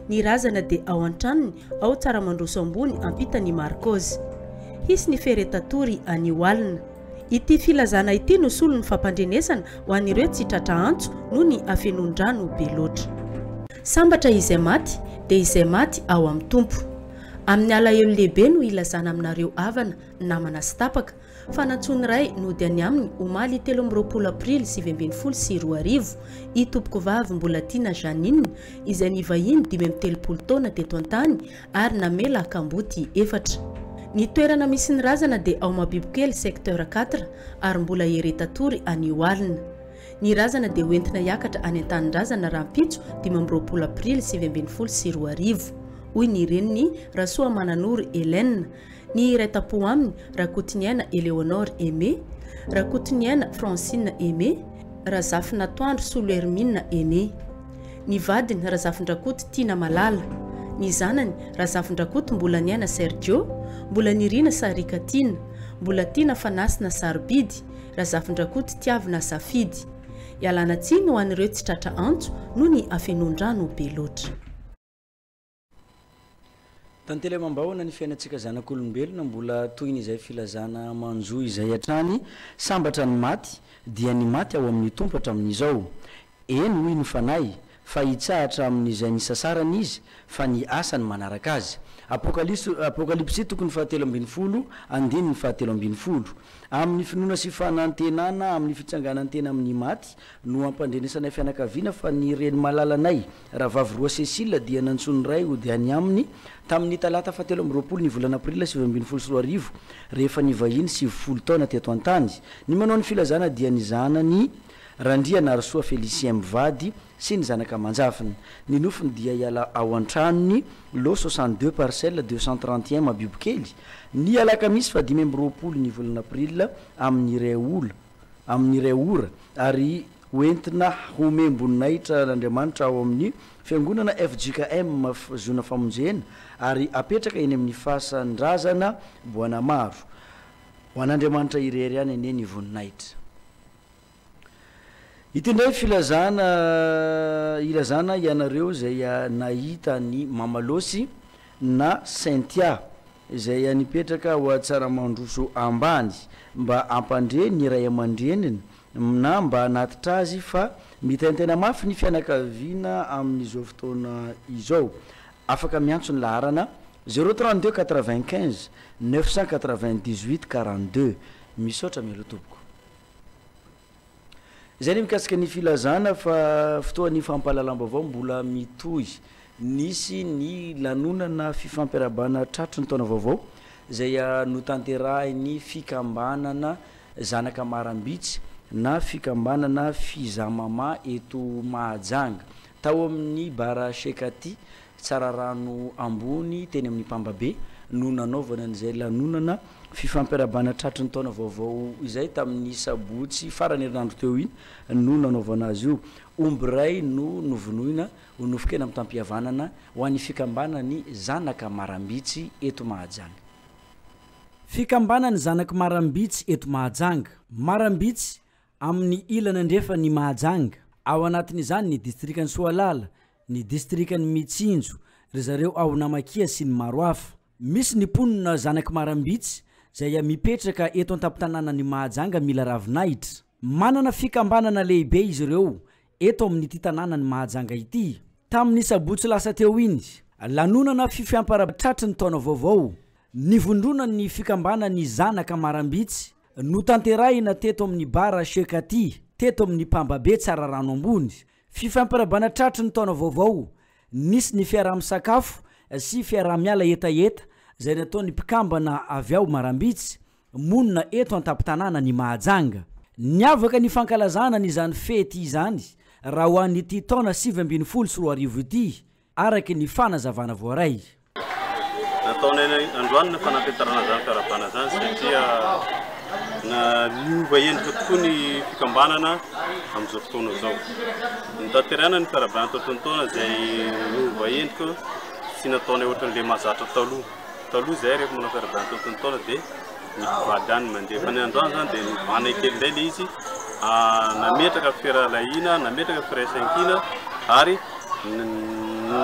Ny razana dia ao an-tranony ao Tsaramandroso ambony ampitany Marcos. Hisy ny feretatory anioalina. Ity filazana ity no solo ny fampandrenesana ho an'ireo tsy tratra antso no ny afenondrano be loatra. Sambatra izay maty dia izay maty ao amin'ny tompo. Amin'ny alahelo lehibe no ilazana aminareo havana namana sy tapaka fa nantsony ray nody any aminy omaly 13 Aprily 2024 i tompoko vavy mbola tiana Janine izay nivahiny 17 taona teto an-tany ary namela akamboty 4. Ny toerana misy ny razana dia ao Mabibokely secteur 4 ary mbola heretatory anioalina. Ny razana dia hoentina hiakatra any an-tanin-drazana rahampitso 15 Aprily 2024 hoy ny reniny Rasoa Mananory Hélène, ny iray tapo aminy Rakotiniana Eleonore Aimé, Rakotiniana Francine Aimé, Razafina Toandro Solo Hermine Aimé. Ny vadiny Razafindrakoto Tina Malala, ny zanany Razafindrakoto mbola niana Sergio, mbola nirina Sarika Tina, mbola tiana Fanasina Sarbidy, Razafindrakoto Tiavina Safidy. Ialana tsiny ho an'ireo tsy tratra antso no ny afenondrano be loatra. Tantely mambahoana ny fiainantsika zanak'olombelona mbola toyny izay filazana manjo izay hatrany sambatra ny maty dia ny maty ao amin'ny tompo hatramin'izao. Eny hoy ny fanahy fa hitsahatra amin'izay ny sasarany izy fa ny asany manaraka azy. Apokalipsy tokony 7:10 andiny 7:10 amin'ny finoana sy fanantenana amin'ny fitsanganantena amin'ny maty no ampandrenesanay fianakaviana fa ny reny malalanay raha vavy roa Cécile dia nantsony ray ody any aminy tamin'ny talata 17 ny volana Aprila 2024 rehefa nivahiny 70 taona teto an-tany. Ny manao ny filazana dia ny zanany Randriana Arsoa Félicien Mivady sy ny zanaka manjafiny. Ny nofiny dia iala ao an-tranony lo 62 parcelle 231 Mabibokely ny alakamisy fa 15 ny volana Aprila amin'ny ray ora ary hoentina homemboninahitra n'Andriamanitra ao amin'ny fiangonana FJKM zona famonjena ary apetraka eny amin'ny fasan-drazana Boanamaro ho an'Andriamanitra irery any eny voninahitra. Itindray ilazana ianareo zay nahita ny Mamalosy na Saintia izay nipetraka ho Tsaramandroso ambany mba ampandre ny ray aman-dreniny na mba anatitra azy fa mitentena mafy ny fianakaviana amin'izao fotoana izao. Afaka miantso ny laharana 032 95 998 42 misaotra melo tompoko. Izay ny mikasika ny filazana fa fotoan'ny fampalalamba-bao mbola mitohy nisy ny lanonana fifampiarabana tratry ny taona vaovao izay notanterahiny fikambanana zanaka marambitsy na fikambanana fizamama eto Mahajanga tao amin'ny bara Shekaty Tsararano ambony teny amin'ny Pambabe no nanaovana an'izay lanonana fifampiarabana tratry ny taona vaovao izay tamin'ny sabotsy farany herinandro teo iny no nanaovana azy io. Omby ray no novonoina ho nofokena amin'ny tampihavanana ho an'ny fikambanany zanaka marambitsy eto Mahajanga. Fikambanany zanaka marambitsy eto Mahajanga. Marambitsy amin'ny ilana ndrefa ny Mahajanga. Ao anatin'izany ny distrikany Soalala, ny distrikany Mitsinjo, ry zareo ao Namakia sy ny maro hafa. Misy ny ponina zanaka marambitsy zay mipetraka eto an-tapitanana ny Mahajanga mila ravinahitra. Manana fikambanana lehibe izy ireo eto amin'ny titanana ny Mahajanga ity. Tamin'ny sabotsy lasa teo iny, lanonana fifiamparabitratry ny taona vaovao, nivondrona ny fikambanany zanaka marambitsy no tanterahina teto amin'ny bara Shekaty, teto amin'ny Pambabe Tsararano ambony. Fifiamparabana tratry ny taona vaovao, nisy ny fiaraha-misakafo sy fiaraha-miala etaeta zay nataony mpikambana avy ao marambitsy monina eto an-tapitanana ny Mahajanga. Niavaka ny fankalazana n'izany fety izany raha ho an'ity taona 2024 ity araky ny fanazavana voaray. Nataonay androany ny fanapetarana zany fiarabana zany satria na miova endrika tokoa ny fikambanana amin'izao fotoana zao. Nitaterana ny fiarabana tatontaona zay miova endrika sy nataonay ohatran'le mahazatra taloha. Taloha zay rehefa manao fiarabana tatontaona dia nivady any mandeha. Fa ny androany zany dia nivanay kely indray le izy nametraka fiaralahina, nametraka firaisankina ary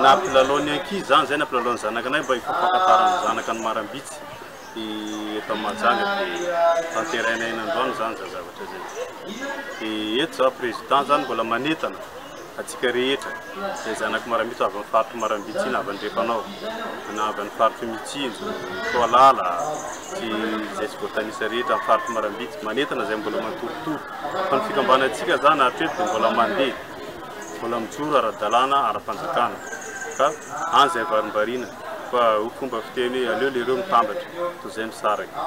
nampilalaony ankizy zany zay nampilalaony zanakanay mba hifampahafantarana zanaka ny Marambitsy eto Mahajanga dia tanterainay nandroany zany za zavatra zay. Dia eto zao président zany mbola manetana atsika rehetra zay zanaka Marambitsy avy amin'ny faritry Marambitsy iny avy andrefanao na avy amin'ny faritry Mitsinjo, Soalala sy zay tsy voatanisa rehetra amin'ny faritry Marambitsy manetana zay mbola matoritory. Fa ny fikambanantsika zany hatreto dia mbola mandeha, mbola mijoro ara-dalàna ara-panjakana ka any zay varimbarina fa ho fomba fiteny aleo lereo mitambatra toy zay misaraka.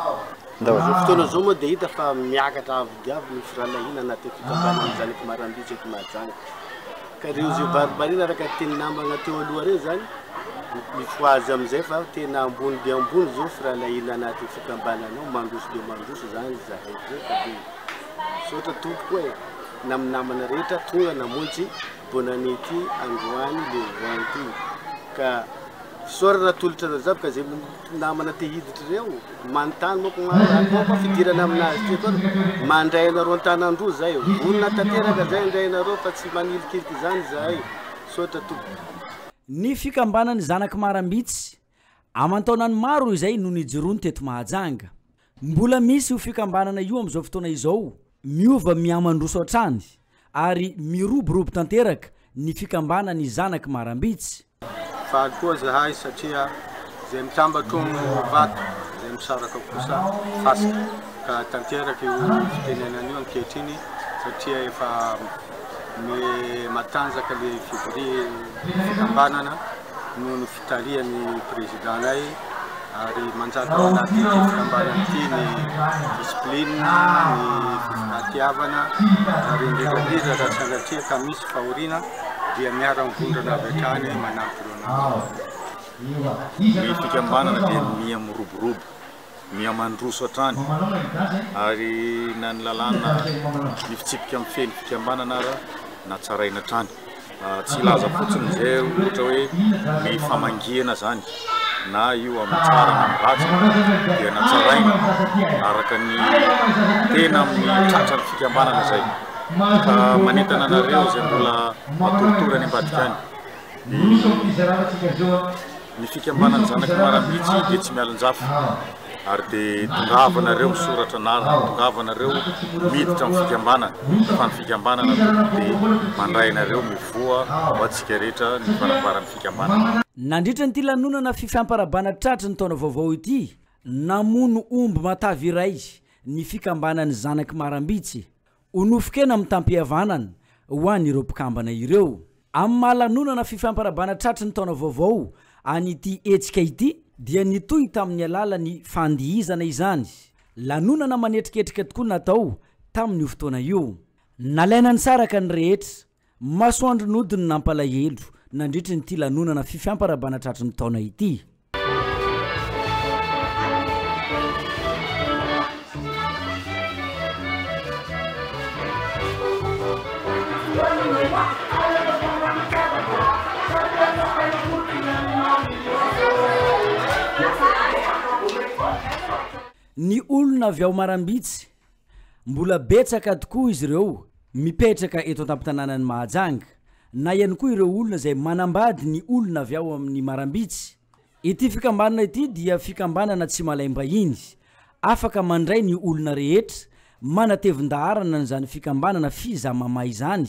Fotoana zao moa dia hita fa miakatra avidiavy ny firalahina anaty fikambanana zanaky Marambitsy eto Mahajanga. Ka reo zay varimbarina araka teny namana teo aloha reo zany mifoazy amin'izay fa tena ambony dia ambony zao firalahina anaty fikambananao, mandroso dia mandroso zany zahay zay fa dia sotra tompoko hoe naminamana rehetra tonga namonjy bonanety androany le vanty ka sorana tolotra zazavy ka zay namana te hiditra reo manontany moko ngako fidirana aminazy teko mandray anareo an-tanandroa zay vonona tanteraka zay indray anareo fa tsy manilikiliky zany zahay sotra tompoko. Ny fikambanany zanaky Marambitsy amantaonany maro izay no nijorony teto Mahajanga. Mbola misy io fikambanana io amin'izao fotoana izao miova miamandroso hatrany ary miroborobo tanteraka ny fikambanany zanaky Marambitsy. Fa koa zahay satria zay mitambatra vato zay misaraka kosa fasika ka tanteraka io fitenenana io ankehitriny satria efa matanjaka le février fikambanana noho ny fitarihan'ny présidentanay ary manjaka ao anaty fikambanana ity ny discipline, ny fifatiavana ary ndraindra raha sanatria ka misy fahoriana dia miara-mivondrana avy hatrany manampy reo. Ny fikambanana dia miamoroborobo, miamandroso hatrany ary na ny lalàna ny fitsipika amin'ny feny fikambanana ara na tsaraina hatrany. Tsy laza fotsiny zay ohatra hoe ny famangihana zany na io amin'ny tsara na amin'ny ratsy dia natsaraina araka ny tena mitratra ny fikambanana zay. Ka manentana anareo zay mbola matoritory any ambadika any. Ny fikambanana zanaky Marambitsy dia tsy mialan-jafy ary dia tongavanareo misoratra anara, tongavanareo miditra amin'ny fikambanana fa ny fikambanana dia mandray anareo mivoa ho atsika rehetra ny farafaran'ny fikambanana. Nandritra nyity lanonana fifamparabanana tratry ny taona vaovao ity namono omby matavy iray ny fikambanany zanaky Marambitsy onofokena amin'ny tampihavanana ho an'ireo mpikambana ireo. Amin'ny mahalanonana fifamparabanana tratry ny taona vaovao anyity etsika ity dia nitoy tamin'ny alalan'ny fandihizana izany. Lanonana manetriketrika tokoa natao tamin'io fotoana io. Nalaina ny saraka ny rehetra, masoandro nodiny nampalahelo nandritra nyity lanonana fifamparabanana tratry ny taona ity. Ny olona avy ao Marambitsy mbola betsaka tokoa izy ireo mipetraka eto an-tampitananany Mahajanga na ihany koa ireo olona zay manambady ny olona avy ao amin'ny Marambitsy. Ity fikambanana ity dia fikambanana tsy malaim-bahiny, afaka mandray ny olona rehetra, manatevin-daharana n'izany fikambanana fizamamay izany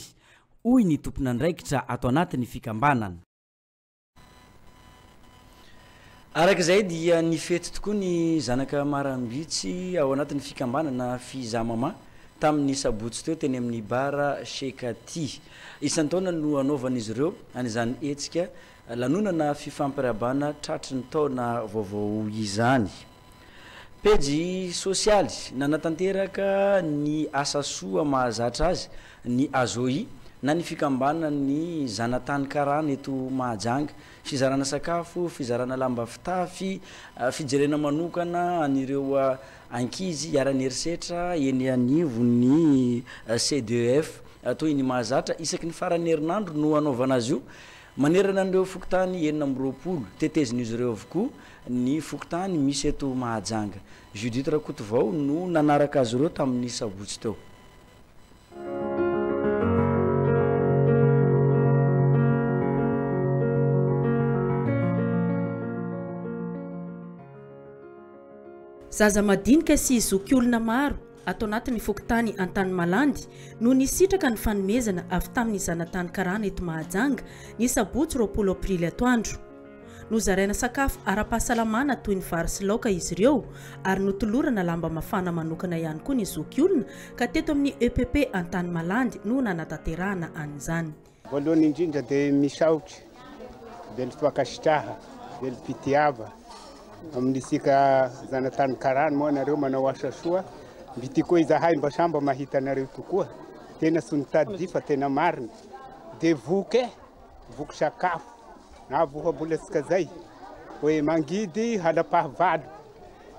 hoy ny tompon'andraikitra ato anatin'ny fikambanana. Arak'izay dia nifety tokoa ny zanaka Marambitsy ao anatin'ny fikambanana fizamama tamin'ny sabotsy teo teny amin'ny bara Shekati. Isan'ny taona no anaovan'izy ireo an'izany etsika lanonana fifampirabana tratry ny taona vaovao izany. Pejy sosialy nanatanteraka ny asa soa mahazatra azy ny Azoi na ny fikambana ny zanatany karana eto Mahajanga, fizarana sakafo, fizarana lamba fitafy, fijerena manokana anireo ankizy iara-nierisetra eny anivo ny CDF toy ny mahazatra isaky ny farany herinandro no anaovana azy io. Manerana an'ireo fokotany 4 tetezin'izy ireo avokoa ny fokotany misy eto Mahajanga. Judith Rakotovao no nanaraka azy ireo tamin'ny sabotsy teo. Zaza madinika sy zoky olona maro atao anatin'ny fokotany Antany Malandy no nisitraka ny fanomezana avy tamin'ny zanatany karana eto Mahajanga ny sabotsy 20 aprily atoandro. Nozaraina sakafo ara-pahasalamana toy ny vary sy laoka izy ireo ary notolorana lamba mafana manokana ihany koa ny zoky olona ka teto amin'ny EPP Antany Malandy no nanatanterahana an'izany. Voalohany indrindra dia misaotry dia ny toakasitraha dia ny pitiava amin'isika zanatany karana moa nareo manao asa soa mbity koa izahay mba samba mahita anareo tokoa tena sy nitady fa tena marina dia voky sakafo na vohabolatsika zay hoe mangidy hala-pahavalo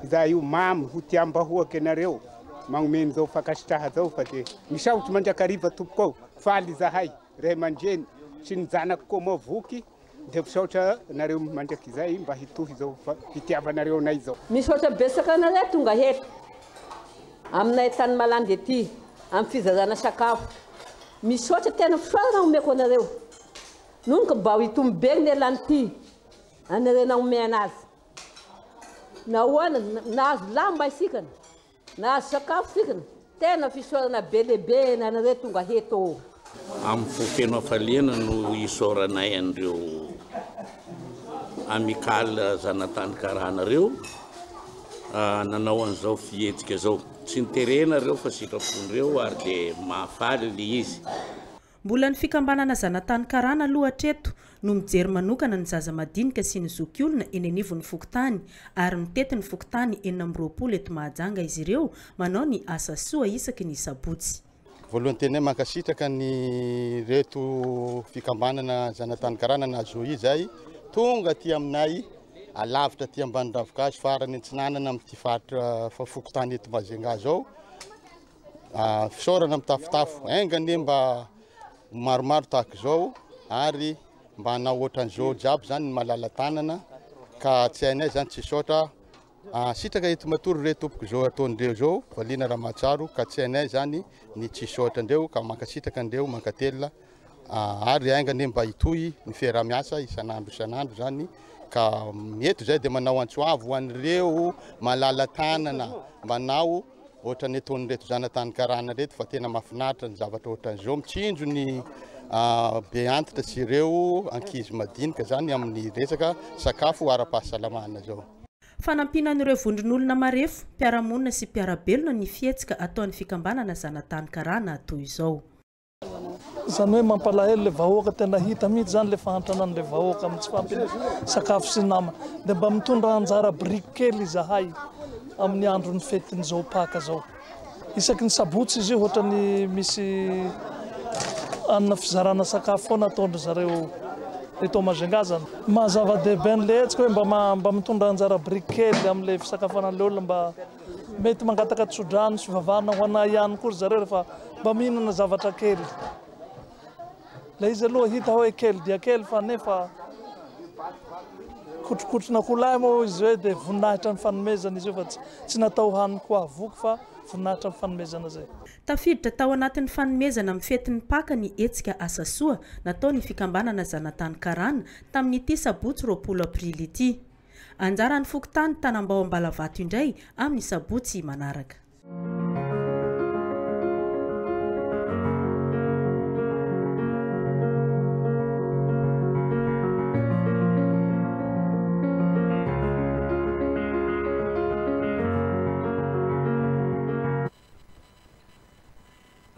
iza io mamy ho tiam-bahoaka anareo magnomeny zao fakasitraha zao fa dia misaotry mandrakariva tompoko ao faly izahay ray aman-dreny sy ny zanako koa moa voky dia misaotra nareo mandraky izay mba hitohy zao fitiavanareo anay zao. Misaotra besaka anareo tonga heto aminay Tany Malandy ety amin'ny fizarana sakafo. Misaotra tena fisoarana omeko anareo. Nonka mba ho itombe ny elan'ity anareo nanome anazy. Na hoana nahazo lamba isikana, nahazo sakafo isikana, tena fisoarana be lehibe na anareo tonga heto. Amin'ny fofeno hafaliana no isaoranay an'ireo amicale zanatany karana reo nanao an'izao fihetsika zao. Tsy niterena reo fa sitrapon'ireo ary dia mahafaly le izy. Mbola ny fikambanana zanatany karana lohatreto no mijery manokana ny zaza madinika sy ny zoky olona eny anivon'ny fokotany ary mitety ny fokotany 4 eto Mahajanga izy ireo manao ny asa soa isaky ny sabotsy. Voalohany tena mankasitraka ny reto fikambanana zanatany karana na zoy zay tonga ty aminay alavitra ty ambany ravikazo farany antsinanana amin'ity faritra fokotany eto Mahajanga zao fisaorana mitafotafo aingane mba maromaro tahaka zao ary mba hanao ohatran'izao jiaby zany ny malala tanana ka tsy hainay zany tsy saotra sitraka eto matory re tompoko zao ataondreo zao Valina Ramatsaro ka tsy hainay zany ny tsy saotra andreo ka mankasitraka andreo mankatelina ary aingane mba hitohy ny fiarah-miasa isanandro zany ka mieto zay dia manao antsoavo ho an'ireo malala tanana manao ohatrany ataon'reto zanatany karana reto fa tena mahafinaritra ny zavatra ohatran'izao mitsinjo ny be antitra sy ireo ankizy madinika zany amin'ny resaka sakafo ara-pahasalamana zao. Fanampinan'ireo vondron'olona marefo, mpiaramonina sy mpiarabelona ny fihetsika ataon'ny fikambanana zanatany karana toy izao. Zany hoe mampalahelo le vahoaka tena hita mihitsy zany le fahantranan'le vahoaka amin'ny tsy fampiny sakafo sy nama dia mba mitondra anjara biriky kely izahay amin'ny andron'ny fetiny zao paka zao. Isaky ny sabotsy izy io ohatrany misy anona fizarana sakafo foana ataondry zareo eto Mahajanga zany. Mahazava-dehibe an'le hetsika hoe mba mitondra anjara biriky kely amin'le fisakafanan'le olona mba mety mangataka tsodrano sy vavahana ho anay ihany koa zareo rehefa mba mihinana zavatra kely. Le izy aloha hita hoe kely dia kely fa nefa kotrokotrona kolay moa izy hoe dia voninahitra ny fanomezana izy io fa tsy natao haniny koa voky fa voninahitra ny fanomezana zay. Tafiditra tao anatin'ny fanomezana amin'ny fetin'ny paka ny hetsika asa soa nataon'ny fikambanana zanatany karana tamin'ity sabotsy 20 aprily ity. Anjaran'ny fokotany Tanambao Ambalavato indray amin'ny sabotsy manaraka.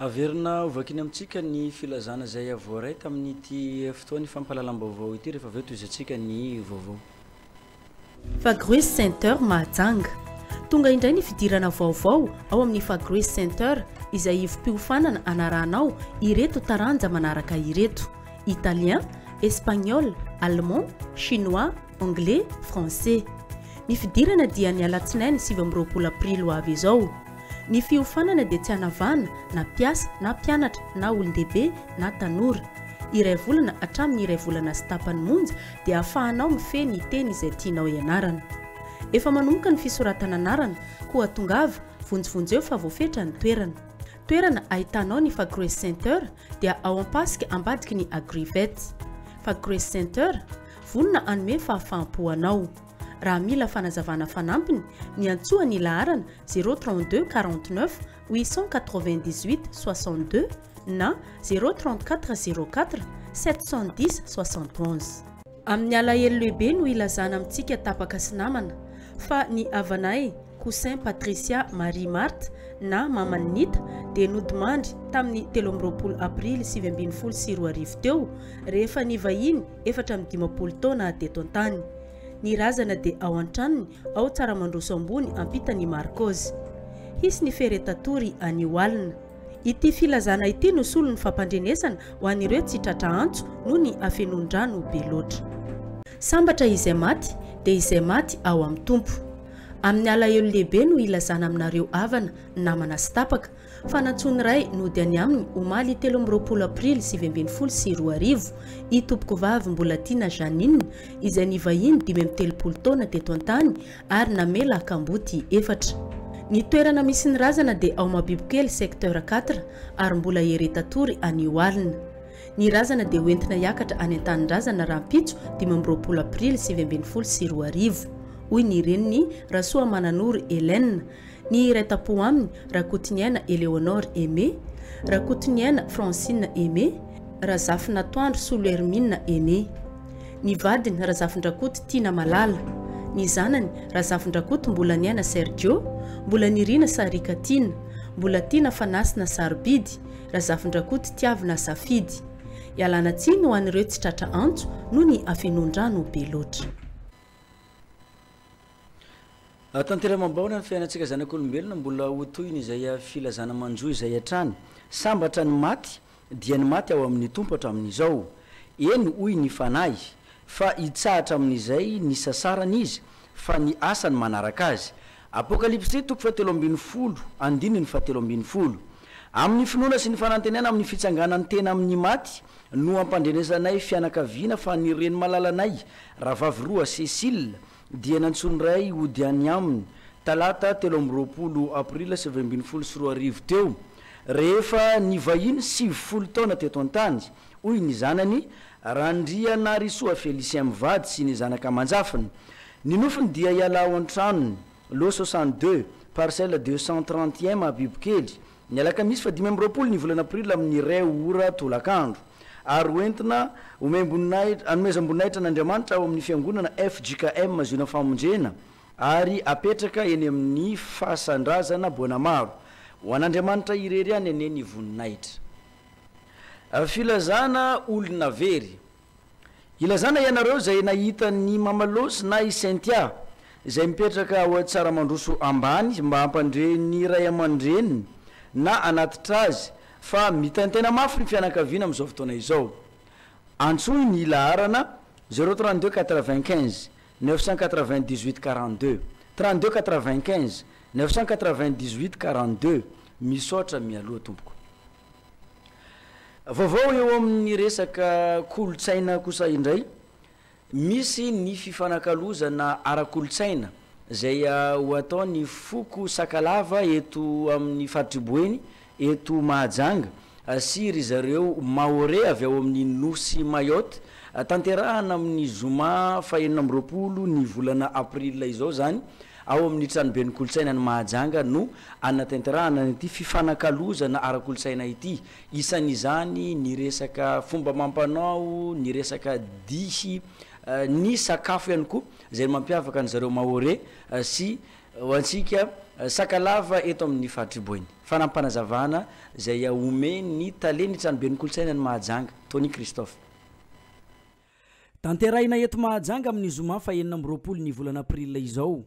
Averina ovakiny amintsika ny filazana zay avoray tamin'ity fotoany fampalalam-baovao ity rehefa avy toizatsika ny vaovao. Fagrois Center Mahajanga. Tonga indray ny fidirana vaovao ao amin'ny Fagrois Center izay ivim-piofanana anaranao ireto taranja manaraka ireto: italien, espagnol, allemand, chinois, anglais, français. Ny fidirana dia ny alatsinainy 7 aprily ho avy izao. Ny fiofanana dia tsy hanavana na mpiasa na mpianatra na olon-dehibe na tanora. Iray volana hatramin'ny iray volana sy tapany monja dia ahafahanao mifehy ny teny izay tianao ianarana. Efa manomboka ny fisoratana anarana koa tongava vonjivonjy eo fa voafetra ny toerana. Toerana ahitanao ny Fagroes Center dia ao ampasika ambadiky ny Agrivet. Fagroes Center vonona anome fahafaham-poanao. Raha mila fanazavana fanampiny, ny antsoany laharana 032 49 898 62 na 034 04 710 71. Amin'ny alahelo lehibe no ilazana amintsika tapaka sy namana fa ny avanay Cousin Patricia Marie Marthe na Mamany Nita dia nodimandry tamin'ny 13 aprily 2022 teo rehefa ny vahiny 4 taona teto an-tany. Ny razana dia ao an-tranony ao tsara mandroso ambony ampitany Marcos. Hisy ny feretatory anio alina. Ity filazana ity no solo ny fampandrenesana ho an'ireo tsy tratra antso noho ny afenondrano be loatra. Sambatra izay maty dia izay maty ao amin'ny tompo. Amin'ny alahelo lehibe no ilazana aminareo havana namana sy tapaka fa nantsony ray nody any aminy omaly 13 aprily 2022 i tompoko vavy mbola tiana Janine izay nivahiny 17 taona teto an-tany ary namela akamboty 4. Ny toerana misy ny razana dia ao Mabibikely secteur 4 ary mbola heretatory anio alina. Ny razana dia hoentina hiakatra any an-tanin-drazana rahampitso 13 aprily 2022. Hoy ny reniny Rasoa Mananory Hélène, ny iray tapo aminy Rakotiniana Éléonore Aimé, Rakotiniana Francine Aimé, Razafina Toandro Solo Hermine Aimé. Ny vadiny Razafindrakoty Tina Malala, ny zanany Razafindrakoty mbola niana Sergio, mbola nirina Sarika Tina, mbola tiana Fanasina Sarbidy, Razafindrakoty Tiavina Safidy. Ialana tsiny ho an'ireo tsy tratra antso noho ny afenondrano be loatra. Tanteramambao ny fiainantsika zanak'olombelona mbola hotoyny izay filazana manjo izay hatrany. Sambatra ny maty dia ny maty ao amin'ny tompo hatramin'izao. Eny hoy ny fanahy fa hitsahatra amin'izay ny sasarana izy fa ny asany manaraka azy. Apokalipsy 7:10 andininy 7:10. Amin'ny finoana sy ny fanantenana amin'ny fitsanganany tena amin'ny maty no ampandrenesanay fianakaviana fa nireny malalanay ravavy roa Cécile dia nantsony ray ody any aminy talata 13 aprila 2022 teo rehefa nivahiny 70 taona teto an-tany. Hoy ny zanany Randriana Risoa Félicien mivady sy ny zanaka manjafiny. Ny nofiny dia iala ao an-tranony lo 62 parcelle 231 Mabibikely ny alakamisy fa 5 ny volana aprila amin'ny ray ora tolakandro ary hoentina anomezam-boninahitra n'Andriamanitra ao amin'ny fiangonana FJKM Zona Famonjena ary apetraka eny amin'ny fasandrazana Bonamaro ho an'Andriamanitra irery any eny voninahitra. Filazana olona very. Ilazana ianareo zay nahita ny Mamalosy na i Saintia zay mipetraka ao Tsaramandroso ambany mba hampandre ny ray aman-dreny na anatitra azy fa mitantena mafy ny fianakaviana amin'izao fotoana izao. Antsoy ny laharana 032 95 998 42 32 95 998 42 misaotra mialoha tompoko. Vaovao eo amin'ny resaka kolotsaina kosa indray misy ny fifanakalozana ara-kolotsaina zay ho atao ny foko sakalava eto amin'ny Faritriboeny eto Mahajanga sy ry zareo Maoré avy ao amin'ny Nosy Mayotte tanterahana amin'ny zoma 20 ny volana aprila izao zany ao amin'ny tranobe ny kolotsaina ny Mahajanga no anatanterahana ity fifanakalozana ara-kolotsaina ity. Isan'izany ny resaka fomba mampanao, ny resaka dihy, ny sakafo ihany koa zay mampiavaka ny zareo Maoré sy ho antsika sakalava eto amin'ny Faritriboeny. Fanampanazavana zay ome ny taleny tranobe ny kolotsaina ny Mahajanga. Tony Christophe. Tanterahina eto Mahajanga amin'ny zoma 20 ny volana aprila izao.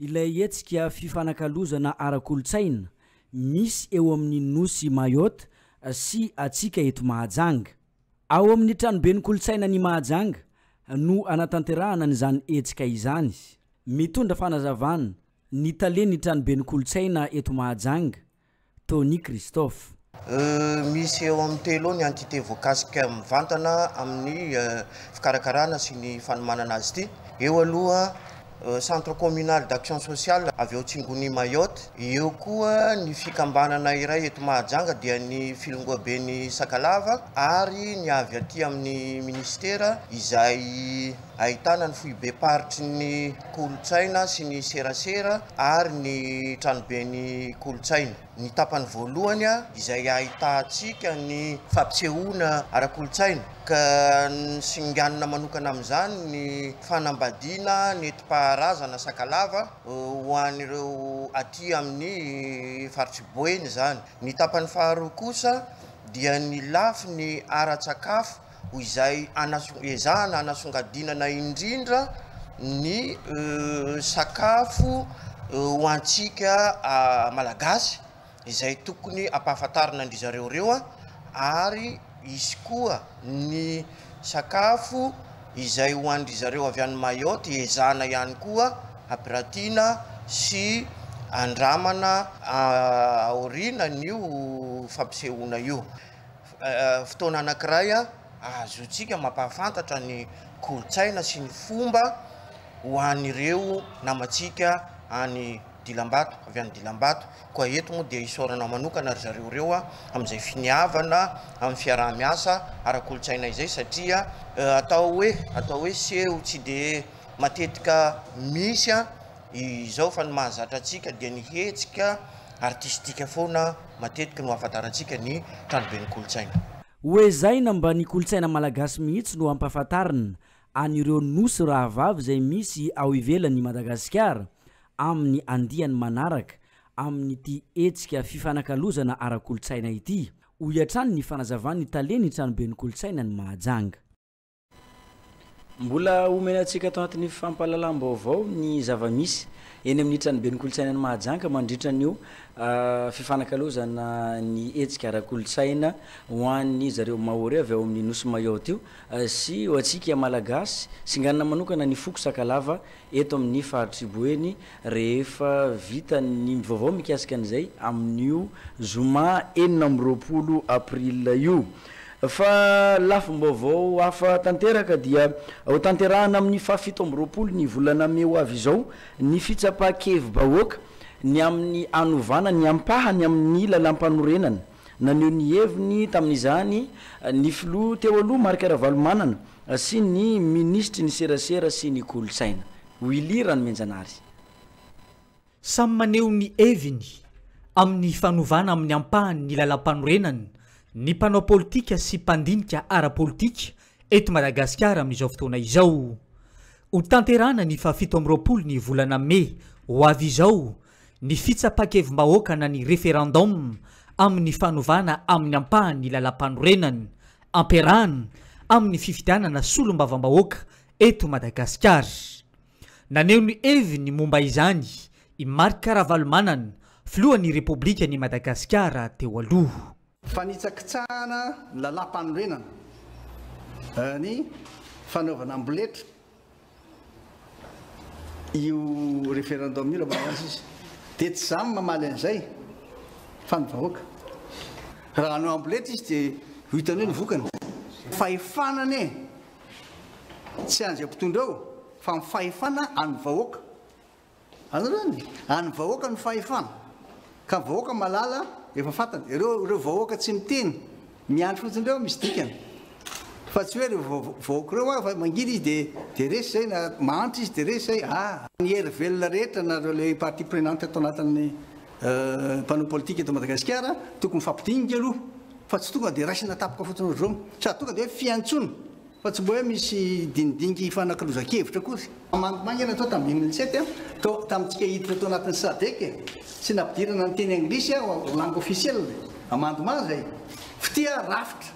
Ilay etsika fifanakalozana ara-kolotsaina misy eo amin'ny nosy Mayotte sy atsika eto Mahajanga. Ao amin'ny tranoben'ny kolotsaina ny Mahajanga no anatanterahana n'izany hetsika izany. Mitondra fanazavana ny talen'ny tranoben'ny kolotsaina eto Mahajanga, Tony Christophe. Misy eo amin'ny telo ny entité voakasika mivantana amin'ny fikarakarana sy ny fanomanana azy ity. Eo aloha centre communal d'action sociale avy eo Tsingoni Mayotte. Eo koa ny fikambanana iray eto Mahajanga dia ny filongoaben'ny Sakalava ary ny avy aty amin'ny ministera izay ahitana ny foibe paritry ny kolotsaina sy ny serasera ary ny tranoben'ny kolotsaina. Ny tapany voalohany izay ahitantsika ny fampisehoana ara-kolotsaina ka singanina manokana amin'izany ny fanambadiana nentim-paharazana Sakalava ho an'ireo aty amin'ny faritry Boeny zany. Ny tapany faharoa kosa dia ny lafy ny ara-tsakafo izay ezahana anasongadinana indrindra ny sakafo ho antsika malagasy izay tokony ampahafantarina andry zareo reo ary izy koa ny sakafo izay ho andry zareo avy any Mayotte ezahana ihany koa ampiratiana sy andramana aoriana n'io fampisehoana io. Fotoana anankiray azotsika mampahafantatra ny kolotsaina sy ny fomba ho an'ireo namantsika any Dilambato, avy any Dilambato. Koa eto moa dia isorana manokana ry zareo reo amin'izay finiavana amin'ny fiaraha-miasa ara-kolotsaina izay satria atao hoe seho tsy dia matetika misy izao fa ny mahazatra antsika dia ny hetsika artistika foana matetika no ahafantarantsika ny tranoben'ny kolotsaina. Hoe zaina mba ny kolotsaina malagasy mihitsy no ampahafantarina an'ireo nosy rahavavy izay misy ao ivelan'ny Madagasikara amin'ny andiany manaraka amin'ny ity hetsika fifanakalozana ara-kolotsaina ity. Ho iatrany ny fanazavany taleny tranoben'ny kolotsaina ny Mahajanga. Mbola omena antsika tao anatin'ny fampahalalam-baovao ny zava-misy eny amin'ny tranoben'ny kolotsaina ny Mahajanga mandritra an'io fifanakalozana ny hetsika ara-kolotsaina ho an'ny zareo Mahory avy ao amin'ny nosy Mayotte io sy ho antsika malagasy singanina manokana ny foko Sakalava eto amin'ny faritry Boeny rehefa vita ny vaovao mikasika an'izay amin'io zoma 4 aprila io. Fa lafim-baovao hafa tanteraka dia ho tanterahana amin'ny 17 ny volana May ho avy izao ny fitsapakevim-bahoaka ny amin'ny anovana ny ampahany amin'ny lalam-panorenana naneho ny heviny tamin'izany ny filoha teo aloha Marc Ravalomanana sy ny ministry ny serasera sy ny kolotsaina. Willy Ranomenjanary. Samy maneho ny heviny amin'ny fanovana amin'ny ampahany ny lalam-panorenana ny mpanao politika sy mpandinika ara-politika eto Madagasikara amin'izao fotoana izao. Ho tanterahana ny 17 ny volana May ho avy izao ny fitsapakevim-bahoaka na ny referendum amin'ny fanovana amin'ny ampahany ny lalam-panorenana amperahana amin'ny fifidianana solombavam-bahoaka eto Madagasikara. Naneho ny heviny momba izany i Marc Ravalomanana filohan'ny Repoblika ny Madagasikara teo aloha. Fanitsakitsahana ny lalam-panorenana ny fanaovana amboletra io referendum io raha izy dia tsy zany mamaly an'izay fa ny vahoaka raha hanao amboletra izy dia hitany hoe ny vokany fahefanany tsy an'izay mpitondra ao fa ny fahefana any vahoaka anarany any vahoaka ny fahefana ka vahoaka malala efa fantany ireo vahoaka tsy miteny miandry fotsiny ireo misy dikany fa tsy hoe ireo vahoaka ireo fa mangidy izy dia resy zay na mahantra izy dia resy zay ny hery velona rehetra nareo le partie prenante atao anatin'ny mpanao politika eto Madagasikara tokony fampidinika aloha fa tsy tonga dia raisina tapoka fotsiny ohatran'izao sady tonga dia hoe fiantsona fa tsy mbo hoe misy dinidiniky fanakaloza-kevitra kory. Mangina atao tamin'ny 2007 tao tamintsika hiditra tao anatin'ny SADC sy nampidirana ny teny anglisy langue officielle amandoma zay fitia rafitra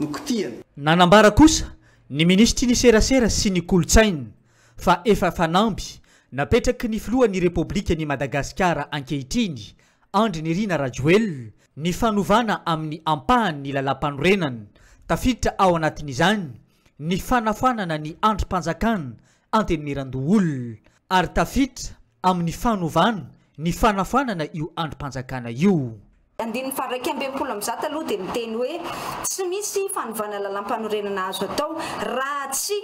no kitiana. Nanambara kosa ny ministry ny serasera sy ny kolotsaina fa efa fanamby napetraky ny filohan'ny Repoblika ny Madagasikara ankehitriny andry nirina rajoel ny fanovana amin'ny ampahan'ny lalam-panorenany tafiditra ao anatin'izany ny fanafanana ny androm-panjakana antenimiran-doolona ary tafiditra amin'ny fanovana ny fanafanana io androm-panjakana io andiny faraiky ambem-polo am'zato aloha dia miteny hoe tsy misy fanovana lalam-panorenana azo atao raha tsy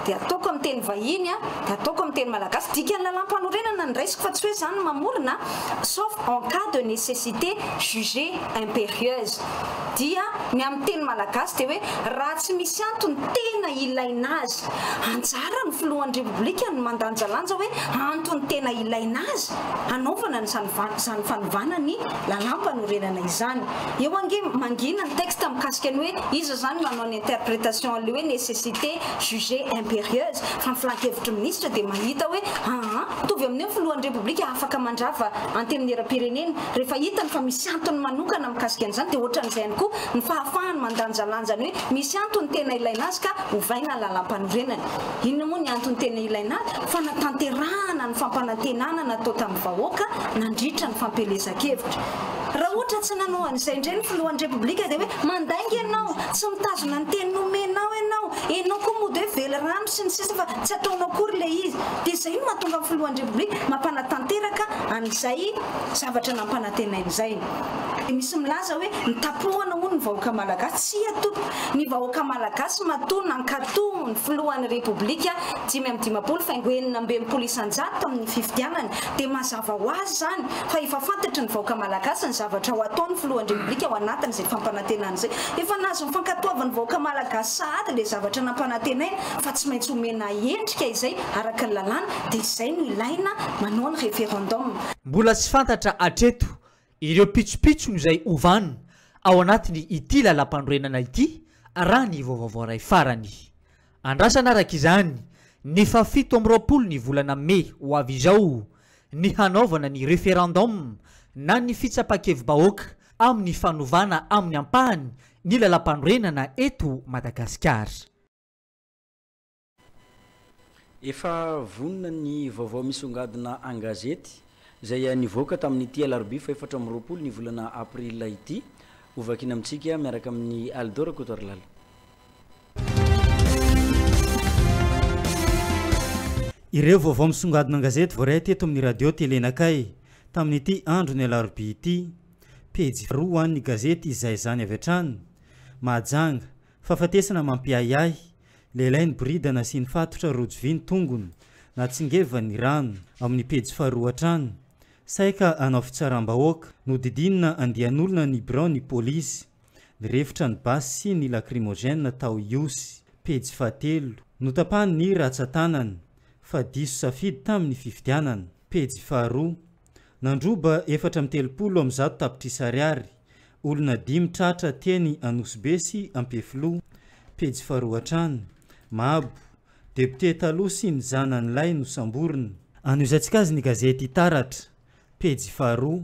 dia ataoko amin'ny teny vahiny dia ataoko amin'ny teny malagasy dikan'ny lalam-panorenana ny raisiko fa tsy hoe zany mamorona sauf en cas de nécessité jugée impérieuse dia ny amin'ny teny malagasy dia hoe raha tsy misy antony tena ilaina azy anjara ny filohan'ny repoblika no mandanjalanja hoe antony tena ilaina azy anaovana zany fanovana ny lalam-panorenana izany eo ange mangina ny texte mikasika ny hoe iza zany manao ny interprétation an'le hoe nécessité jugée impérieuse fa mifilan-kevitry ministre dia mahita hoe mitovy amin'ny filohan'ny repoblika afaka mandrava antenimieram-pirenena rehefa hitany fa misy antony manokana mikasika an'izany dia ohatran'izay ihany koa ny fahafahany mandanjalanjany hoe misy antony tena ilaina azy ka ovaina lalam-panorenana inona moa ny antony tena ilaina azy fanatanterahana ny fampanantenana natao tamin'ny vahoaka nandritra ny fampelezan-kevitra raha ohatra tsy nanao an'izay indray ny filohan'ny repoblika dia hoe mandainga ianao tsy mitazona ny teny nomenao ianao koa moa dia hoe vely rano sy ny sisa fa tsy ataonao akory le izy dia izay no mahatonga amin'ny filohan'ny repoblika mampanatanteraka an'izay zavatra nampanantenaina izay misy milaza hoe nitapohana hono ny vahoaka malagasy tsy atoto ny vahoaka malagasy matoa nankatoho ny filohan'ny repoblika 5 faingo 6 isanjato amin'ny fifidianany dia mazava ho azy zany fa efa fantatry ny vahoaka malagasy ny zavatra ho ataony filohan'ny repoblika ao anatin'izay fampanantenana izay efa nazo ny fankatoavany vahoaka malagasy sahady le zavatra nampanantenaina fa tsy maintsy omena endrika izay araka ny lalàna dia izay no ilaina manao ny référendum mbola tsy fantatra atreto ireo pitsopitsony izay ovany ao anatiny ity lalam-panorenana ity raha ny vaovao ray farany andrasana araka izany ny fa 7 ny volana me ho avy izao ny hanaovana ny référendum na ny fitsapakevy-bahoaka amin'ny fanovana amin'ny ampahany ny lalam-panorenana eto Madagasikara. Efa vonona ny vaovao misongadina an-gazety zay nivoaka tamin'ity alarobia fa 4 ny volana aprila ity ovakina amintsika miaraka amin'ny Aldora Kotorlala. Ireo vaovao misongadina an-gazety voaray teto amin'ny radio telenakay tamin'ity andro ny alarobia ity pejy 2 ny gazety izay zany avy hatrany mahajanga fahafatesana mampiayay lehilahy ny bridana sy ny fatotra rojoviny tongony natsingeva ny rano amin'ny pejy 2 hatrany saika anao fitsaram-bahoaka nodidinina andian'olona ny bureau ny polisy nirefitra ny basy sy ny lacrymogène tao iosy pejy 3 notapahany ny ratsan-tanany fa diso safidy tamin'ny fifidianana pejy 2 nandroba 430 am'zato tapitrisa ariary olona 5 tratra teny Anosibe sy Ampefilo pejy 2 hatrany mahabo deputé taloha sy ny zanan'ilay nosamborina anoizantsika azy ny gazety Taratra pejy 2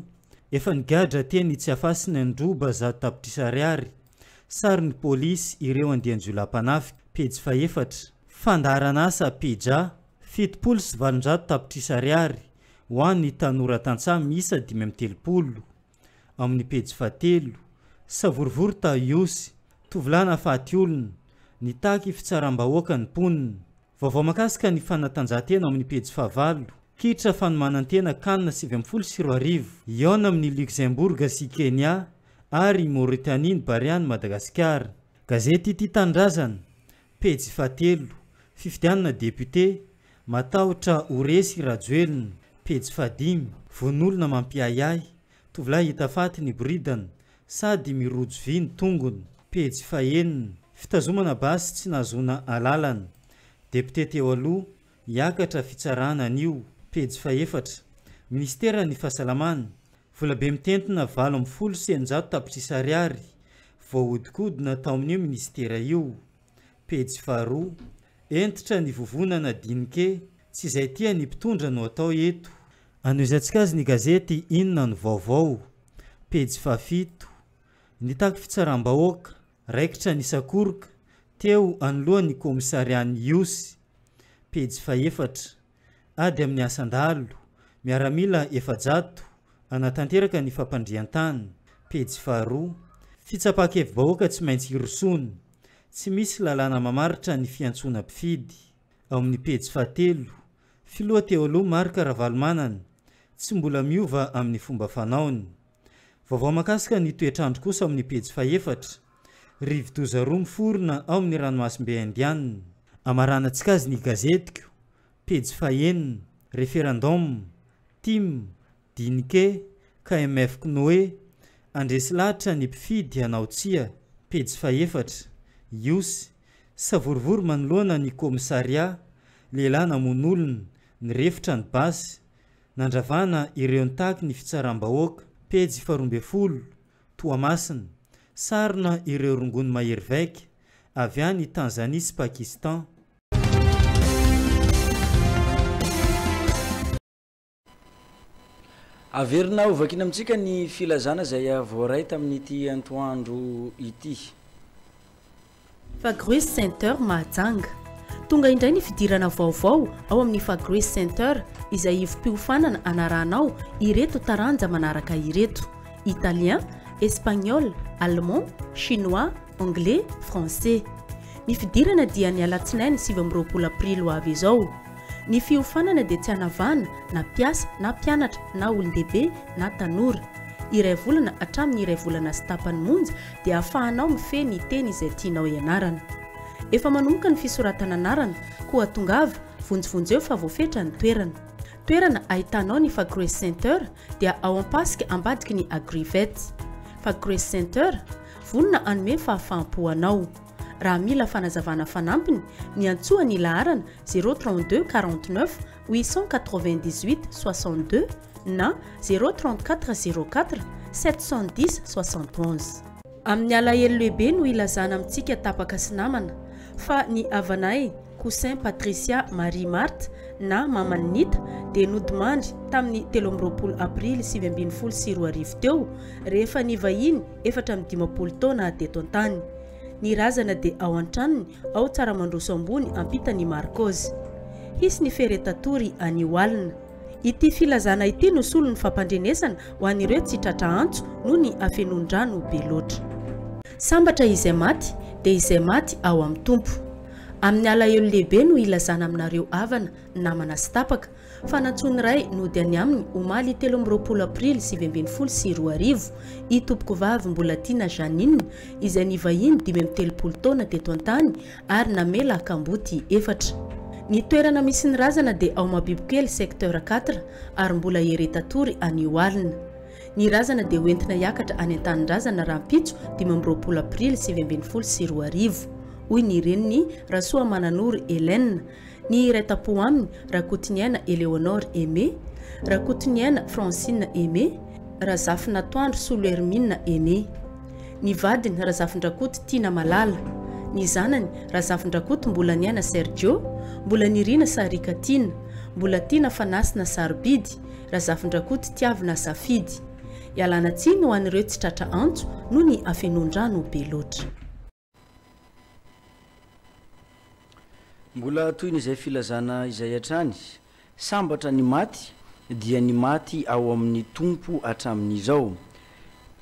efa nigadra teny tsy afasina androba zato tapitrisa ariary sary ny polisy ireo andianjolapanafika pejy 4 fandaranasa pija 7valonjato tapitrisa ariary ho an'ny tanora tantsaha misa 530 amin'ny pejy 3 savorivory tao iosy tovolana faty olona nitaky fitsaram-bahoaka ny ponina vaovao makasika ny fanatanjahantena amin'ny pejy 5 kitra fanomanantena kanina 74 iona amin'ny Luxembourg sy Kenya ary Mauritanie ny Bariany Madagasikara gazety ity tandrazana pejy 3 fifidianana député matahotra Oresy Rajoelina pejy 5 von'olona mampiayay tovolahy hita faty ny bridana sady mirojo vy ny tongony pejy 4 fitazomana basy tsy nazona alalana député teo aloha hiakatra fitsarana an'io pejy 4 ministera ny fahasalamana volabe mitentina 70 tapitrisa ariary voahodikodigna tao amin'io ministera io pejy 2 entitra ny vovonana dinike tsy izay tia ny mpitondra no atao eto anoizantsika azy ny gazety Inona ny vaovao pejy 7 nitaky fitsaram-bahoaka raikitra ny Sakoroka teo anolohan'ny komisariany iosy pejy 4 ady amin'ny asandalo miaramila 700 anatanteraka ny fampandrian-tany. Pejy faharoa, fitsapakevim-bahoaka tsy maintsy irosony, tsy misy lalàna mamaritra ny fiantsoana mpifidy. Ao amin'ny pejy fahatelo, filoha teo aloha Marc Ravalomanana tsy mbola miova amin'ny fomba fanaony. Vaovao makasika ny toetrandro kosa amin'ny pejy fahaefatra, rivo-doza roa miforona ao amin'ny ranomasimbe indianina. Amaranantsika azy ny gazetiko, pejy fahaenina, référendum, TIM, Dinike, KMF Knoe, andresy lahatra ny mpifidy hanao tsia. Pejy fahaefatra, Iosy, savorivory manoloana ny komisaria, lehilahy namon'olona, ny refitra ny basy, nandravana ireo nitaky ny fitsaram-bahoaka. Pejy faharoa folo, Toamasina, sarina ireo rongony mahery vaika avy any Tanzania sy Pakistan. Averina ovakina amintsika ny filazana izay voaray tamin'ity antoandro ity. Fagroes Center Mahajanga. Tonga indray ny fidirana vaovao ao amin'ny Fagroes Center izay ivim-piofanana anaranao ireto taranja manaraka ireto: italien, espagnol, allemand, chinois, anglais, français. Ny fidirana dia ny alatsinainy 20 aprily ho avy izao. Ny fiofanana dia tsy hanavana na mpiasa na mpianatra na olon-dehibe na tanora. Iray volana hatramin'ny iray volana sy tapany monja dia ahafahanao mifehy ny teny izay tianao ianarana. Efa manomboka ny fisoratana anarana, koa tongava vonjivonjeo fa voafetra ny toerana. Toerana ahitanao ny Fagroes Center dia ao ampasika ambadiky ny Agrivet. Fagroes Center vonona anome fahafaham-poanao. Raha mila fanazavana fanampiny, ny antsoa ny laharana 032 49 898 62 na 034 04 710 71. Amin'ny alahelo lehibe no ilazana amintsika tapaka sy namana fa ny avanay Cousin Patricia Marie Marthe na Maman Nita dia nodimandry tamin'ny 13 aprily 2024 teo rehefa ny vahiny 4 taona teto an-tany. Ny razana dia ao an-tranony ao tsara mandroso ambony ampitany Marcos. Hisy ny feretatory anioalina. Ity filazana ity no solo ny fampandrenesana ho an'ireo tsy tratra antso noho ny afenondrano be loatra. Sambatra izay maty dia izay maty ao amin'ny tompo. Amin'ny alahelo lehibe no ilazana aminareo havana, namana sy tapaka fa nantsony ray nody any aminy omaly 13 aprily 2024 itompoko vavy mbola tiana Janine izay nivahiny 17 taona teto an-tany ary namela akamboty 4. Ny toerana misy ny razana dia ao Mabibikely secteur 4 ary mbola heretatory anioalina. Ny razana dia hoentina hiakatra any an-tanin-drazana rahampitso 13 aprily 2024 hoy ny reniny Rasoa Mananory Hélène. Ny retapo aminy Rakotiniana Eleonore Aimé, Rakotiniana Francine Aimé, Razafina Toandro Solo Hermine Aimé. Ny vadiny Razafindrakoty Tina Malala. Ny zanany Razafindrakoty mbola niana Sergio, mbola nirina Sarika Tina, mbola Tina Fanasina Sarbidy, Razafindrakoty Tiavina Safidy. Ialana tsiny ho an'ireo tsy tratra antso noho ny afenondrano be loatra. Mbola toy n'izay filazana izay hatrany, sambatra ny maty dia ny maty ao amin'ny tompo hatramin'izao.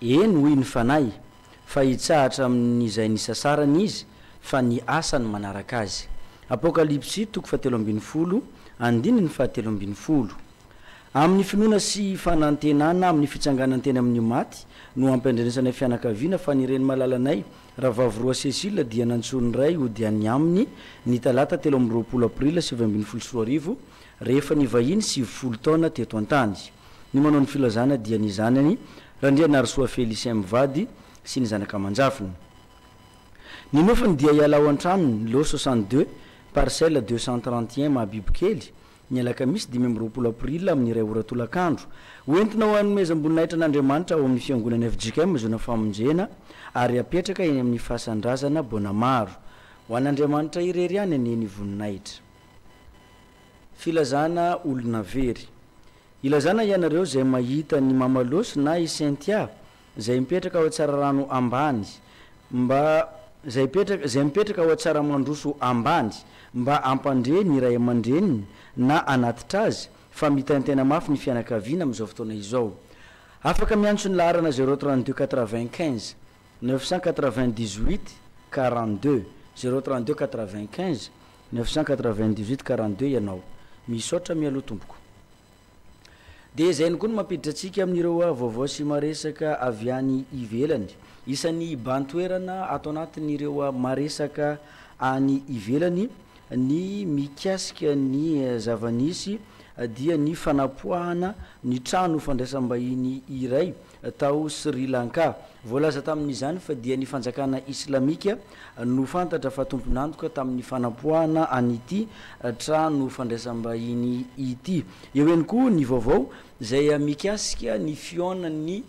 Eny hoy ny fanahy fa hitsahatra amin'izay ny sasarany izy fa ny asany manaraka azy. Apokalipsy 3:17 andininy 7:17. Amin'ny finoana sy fanantenana amin'ny fitsanganantena amin'ny maty no ampandrenesana fianakaviana fa nireny malalanay Ravavroa Cécile dia nantsony ray ody any aminy ny talata 13 aprila 2024 rehefa nivahiny 70 taona teto an-tany. Ny manao ny filazana dia ny zanany Randriana Arsoa Félicien Mivady sy ny zanaka manjafiny. Ny nofany dia iala ao an-tranony lo 62 parcelle 231 Mabibikely ny alakamisy 15 aprila amin'ny iray ora tolakandro. Hoentina ho anomezam-boninahitra n'Andriamanitra ao amin'ny fiangonana FJKM zona famonjena ary apetraka eny amin'ny fasan-drazana Bonamaro. Ho an'Andriamanitra irery any ny voninahitra. Filazana olona very. Ilazana ianareo zay mahita ny Mamalosy na i Saintia zay mipetraka ao Tsararano ambany mba zay mipetraka ao Tsaramandroso ambany mba ampandre ny ray aman-dreniny na anatitra azy fa mitantena mafy ny fianakaviana amin'izao fotoana izao. afaka miantso ny laharana 032 95 998 42 032 95 998 42 ianao misaotra mialoha tompoko. De zay ny koa no mampiditra atsika amin'ireo vaovao sy maresaka avy any ivelany. Isan'ny bantoerana ato anatin'ireo maresaka any ivelany ny mikasika ny zavanisy dia ny fanapoahana ny trano fandraisam-bahiny iray tao Sri Lanka. Voalaza tamin'izany fa dia ny fanjakana islamika no fantatra fa tompon'antoka tamin'ny fanapoahana an'ity trano fandraisam-bahiny ity. Eo ihany koa ny vaovao zay mikasika ny fionan'ny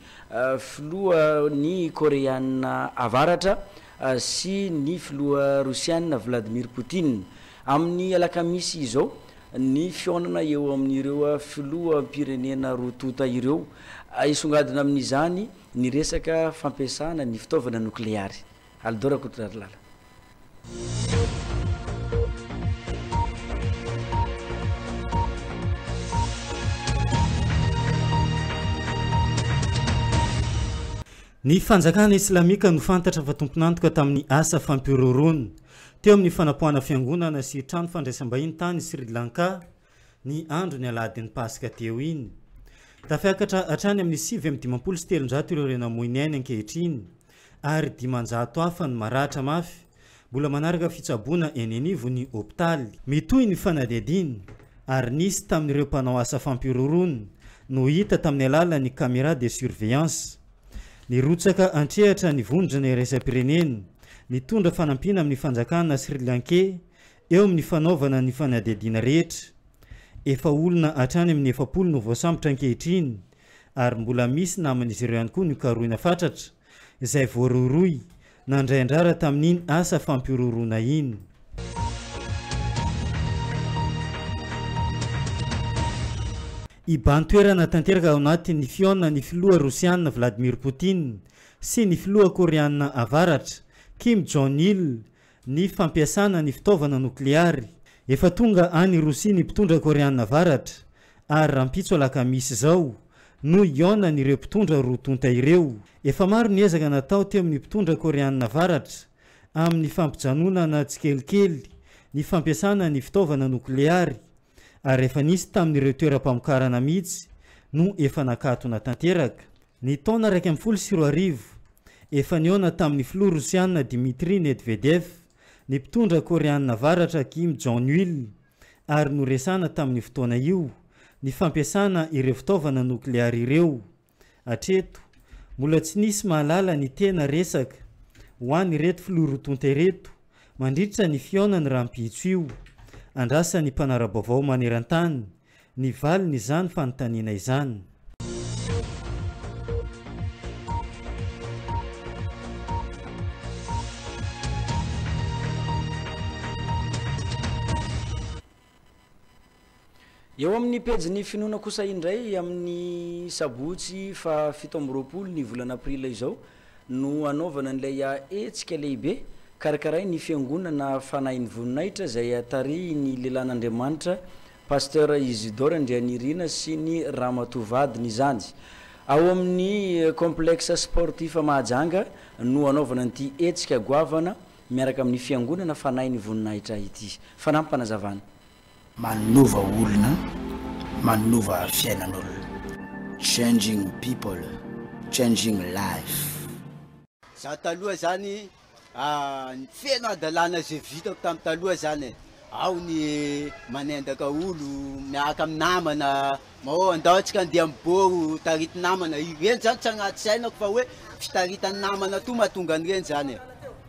filoha ny koreana avaratra sy ny filoha rosiana Vladimir Poutine. Amin'ny alakamisy izao ny fionana eo amin'ireo filoha pirenena rotota ireo isongadina amin'izany ny resaka fampiasana ny fitaovana nukleary. Aldora Kotrarlala. Ny fanjakana islamika no fantatra fa tompon'antoka tamin'ny asa fampirorona teo amin'ny fanapohana fiangonana sy trano fandraisam-bahiny tany Sri Lanka ny andro ny aladin'ny Pasika teo iny. Tafiakatra hatrany amin'ny 7,7 ireo renamoiny ainy ankehitriny ary 500 hafa ny maratra mafy mbola manaraka fitsaboana eny anivony hôpitaly. Mitohy ny fanadihadiny ary nisy tamin'ireo mpanao asa fampirorona no hita tamin'ny alalan'ny caméra de surveillance. Ny rotsaka antrehatra ny vondrona iraisam-pirenena nitondra fanampina amin'ny fanjakana Sri Lankais eo amin'ny fanaovana ny fanadihadiana rehetra. Efa olona hatrany amin'ny 70 no voasambotra ankehitriny ary mbola misy naman'izy ireo ihany koa ny karoina fatratra izay voaroroy nandray andrara tamin'iny asa fampirorona iny. Ibantoerana tanteraka ao anatin'ny fiona ny filoha rosiana Vladimir Poutine sy ny filoha koreana avaratra Kim Jong-il ny fampiasana ny fitaovana nukleary. Efa tonga any Rosia ny mpitondra koreana avaratra ary rampitso alakamisy zao no iona n'ireo mpitondra rotonta ireo. Efa maro ny ezaka natao teo amin'ny mpitondra koreana avaratra amin'ny fampijanonana tsikelikely ny fampiasana ny fitaovana nukleary ary efa nisy tamin'ireo toeram-pamokarana mihitsy no efa nakatona tanteraka. Ny taona 2014 efa niona tamin'ny filoha rosiana Dmitry Medvedev ny mpitondra koreana avaratra Kim Jong-il ary noresana tamin'ny fotoana io ny fampiasana ireo fitaovana nukleary ireo. Hatreto mbola tsy nisy mahalala ny tena resaka ho an'ny reto filoha rotonta ireto mandritra ny fionany rampitso io. Andrasa ny mpanara-baovao maneran-tany ny valiny izany fanontaniana izany. Eo amin'ny pejy ny finoana kosa indray amin'ny sabotsy fa 7 ny volana aprila izao no anaovana n'ilay etsika lehibe karakaray ny fiangonana fanahin'ny voninahitra zay atary ny lehilahin'Andriamanitra pasteur Isidore Andrianirina sy ny Ramatovadiny izany. Ao amin'ny complexe sportif Mahajanga no anaovana n'ity etsika goavana miaraka amin'ny fiangonana fanahin'ny voninahitra ity. Fanampy fanazavana. Manova olona, manova fiainan'olona. Changing people, changing life. Za taloha zany ny feno adalana zay vitako tamin'ny taloha zany. Ao ny manendaka olo miaraka amin'ny namana, andaotsika andeha miboro tarity namana. Ireny zany tsy agnaty sainako fa hoe fitaritany namana to mahatonga an'ireny zany.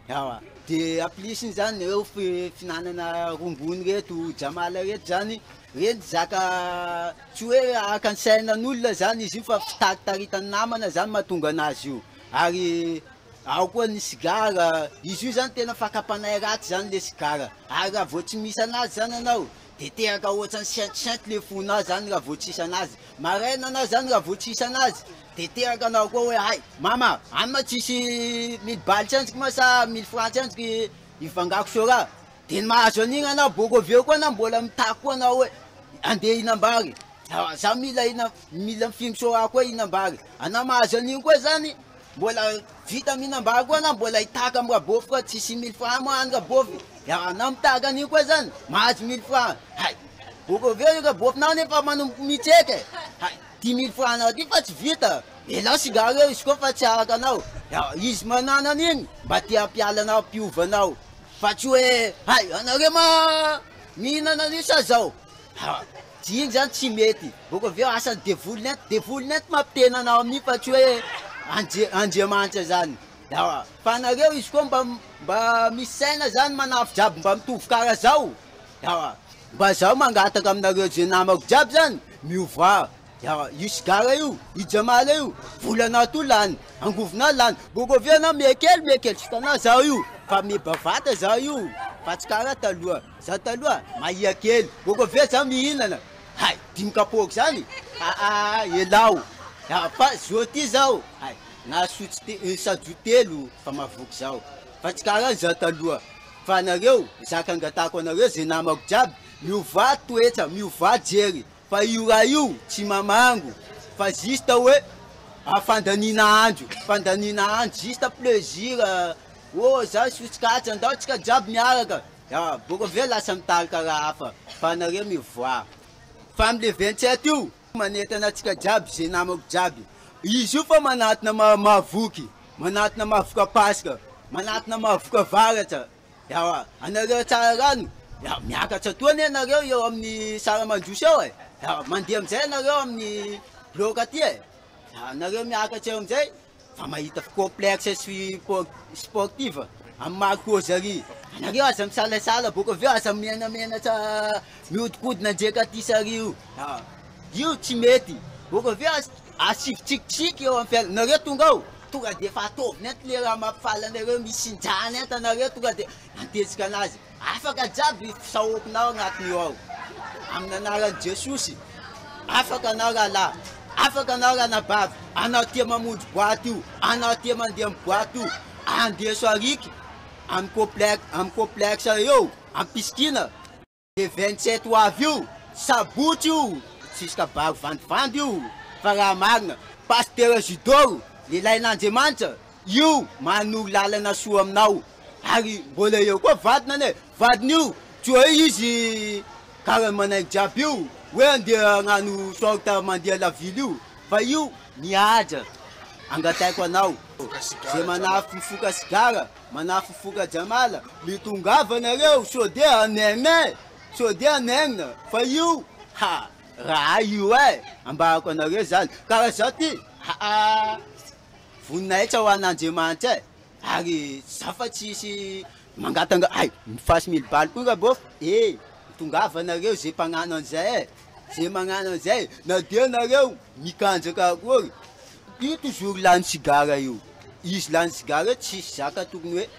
Yawa. De aplisiny zany eo finanana rombony reto jamala reto zany reny zaka tsy hoe akansainan'olona zany izy io fa fitaritaritan'ny namana zany mahatonga anazy io. Ary ao koa ny sigara, izy io zany tena fakapanay raty zany le sigara. Ary raha vao tsy misy anazy zany anao de teraka ohatrany sainte le fona zany raha vao tsisy anazy. Maraina anazy zany raha vao tsisy anazy de teraka anao koa hoe hay mama any ma tsisy 1000 baly tsantsika ma sa 1000 francs tsantsika ivangako sora. De mahazo an'igny anao boko aveo koa anao mbola mitaky koa anao hoe andeha hinambary. za mila mifinsoa koa inambary ana mahazo an'igny koa zany mbola vita mihinambary koa na mbola hitaka amin'ny rabofy koa tsisy 1000 francs moa rabofy ana mitaka an'igny koa zany mahazo 1000 francs hay boko aveo rabofy nefa manomboky mitseka 10 000 francs anao ty fa tsy vita elao sigara eo izy koa fa tsy araka anao izy manana an'igny mba tia ampiala anao ampiovanao fa tsy hoe hay anareo mihinana an'io sa zao tsy igny zany tsy mety boko aveo asa devolinety mampitena anao amin'io fa tsy hoe Andriamanitra zany fa anareo izy koa mba misy saina zany manafo jiaby mba mitovy kara zao mba zao mangataka aminareo zay namako jiaby zany miova io sigara io ijamala io volanao to lany angovinao lany boko aveo anao mekely sitanao zao io fa mibavata zao io fa tsy kara taloha za taloha mahia kely boko aveo za mihinana hay 5 kapoky zany elao fa zao ty zao hay nasotsy sajo telo fa mavoky zao fa tsy kara za taloha fa anareo zaka angatako anareo zay namako jiaby miova toetra miova jery fa io raha io tsy mamango fa juste hoe fandanina andro juste plaisir za sotsikatsy andao tsika jiaby miaraka boko aveo lasa mitarika raha hafa fa anareo mivoa fa amle 27 io manety anatsika jiaby zay namako jiaby izy io fa manatina mavoky manatina mavoka paska manatina mavoka varatra anareo tsara rano miakatra toany anareo eo amin'ny saramandroso eo mandeha amizay anareo amin'ny bloc aty anareo miakatra eo amizay fa mahita complexe sportif amin'ny marcozari anareo aza misalasala boko aveo aza menamenatra miodikodina ndraiky aty sary io tsy mety boko aveo asivitsikitsiky eo amin'ny fiaina nareo tonga de fa ataovy ety le raha mampifaly anareo misinjany ety anareo tonga de antetsika anazy afaka jiaby fisahokinao agnatiny ao amin'ny anaran'i Jesosy afaka anao rahalahy afaka anao ranabavy anao tia mamonjy boaty io anao tia mandeha amin'ny boaty io andeso ariky amin'ny complexe eo amin'ny piskina le 27 ho avy io sabotsy io tsiska baro vandivandy io fa raha marina pasteur Judoro lelahin'Andriamanitra io manoro lalana soa aminao ary mbola eo koa vadiny io tsy hoe izy karaha manaiky jiaby io hoe andeha agnano sorta mandeha la ville io fa io mihaja angataiko anao zay manafo mifoka sigara manafo mifoka jamala mitongava anareo sode anegnina fa io raha io ambako anareo zany karaha zao ty voninahitra ho an'Andriamanitra ary zafa tsisy mangatanga mifasy 1000 baly koa rabofy mitongava anareo zay mpagnano an'izay zay magnano an'izay na dia anareo mikanjaka akory io toujours lany sigara io izy lany sigara io tsisy zaka tokony hoe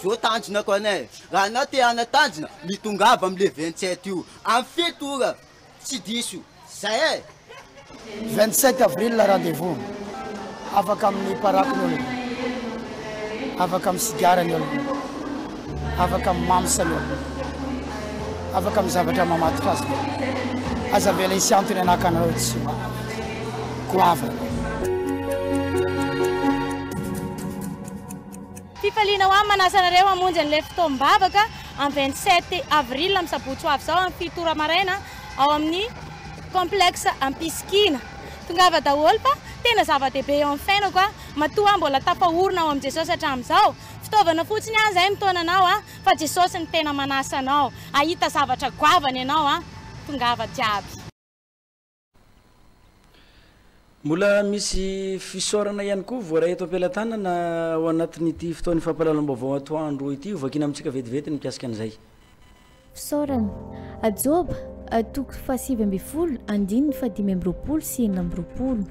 zao tanjona ko anay raha anao te anatanjona mitongava amle 27 io amin'ny fitora tsy diso zay 27 avril rendez-vous afaka amin'ny parakin'olo afaka amin'ny sigarany olo afaka amin'ny mamsany olo afaka amin'ny zavatra mamatotra azy aza vela isy antony anakanareo tsy goava fifaliana ho amin'ny manasanareo hamonjy an'ilay fotoam-bavaka amin'ny 27 avril amin'ny sabotsy ho avy zao amin'ny fitora maraina ao amin'ny complexe ampiskina tongava daholo fa tena zava-dehibe eo amin'ny fiainako matoa mbola tapaorina ao amin'ny Jesosy hatramin'izao fitaovana fotsiny any zay mitona anao fa Jesosy ny tena manasa anao ahita zavatra goavany ianao tongava jiaby mbola misy fisorana ihany koa voaray eto ampelantanana ao anatin'ity fotoany fampalalam-baovao atoandro ity vakina amintsika vetivety ny mikasika an'izay fisorana ajoba toko fahasivy amby folo andininy fahadimy amby roapolo sy enina amby roapolo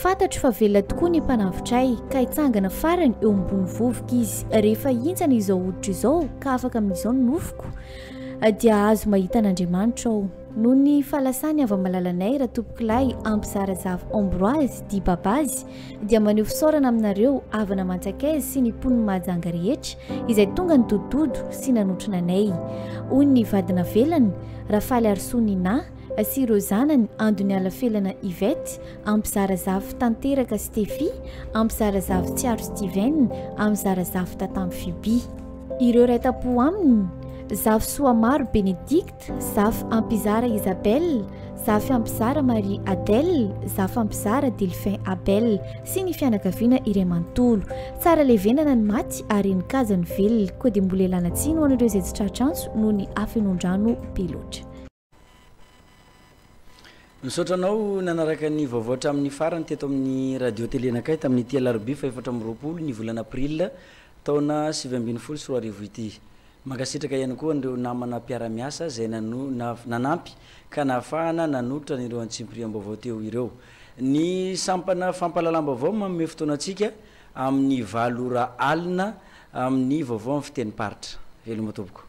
fantatro fa velona tokoa ny mpanavitray ka hitsangana farany eo ambony vovoka izy rehefa hintsana izao hoditra izao ka afaka amin'izao nofoko dia azo mahita an'Andriamanitra ao noho ny fahalasany avy malalanay raha tompokilahy Ampizarazava Ambroise di Babazy dia maneho fisaorana aminareo avana Mantsakaizy sy ny mponiny mahajanga rehetra izay tonga ny tododo sy nanotrina anay hoy ny vadina velany Rafaly Arsonina sy ireo zanany andony alafelana Ivety, ampy zarazavy tanteraka Stéphie, ampy zarazavy Tsiaro Steven, ampy zarazavy tatamy Fibi. Ireo raitapo aminy Zafy Soamaro Bénédicte, Zafy Ampizara Isabelle, Zafy Ampizara Marie Adèle, Zafy Ampizara Delphin Abel sy ny fianakaviana iray manontolo. Tsara levenana ny maty ary ny kazany velona koa dia mbola ilana tsiny ho an'ireo izay tsy tratranso noho ny afenondrano be loatra. Misaotranao nanaraka ny vaovaotra amin'ny farany teto amin'ny radio télé nakay tamin'ny ity alarobia fa 4 ny volana aprila taona 2024 sy 2024 ity. Magasitraka ihany koa andreo namana mpiara-miasa izay nanampy ka nahafahana nanotra n'ireo antsimpriam-baovao teo ireo. Ny sampana fampahalalam-baovao manome fotoanantsika amin'ny 7 alina amin'ny vaovao amin'ny fiteny paritra. Veloma tompoko.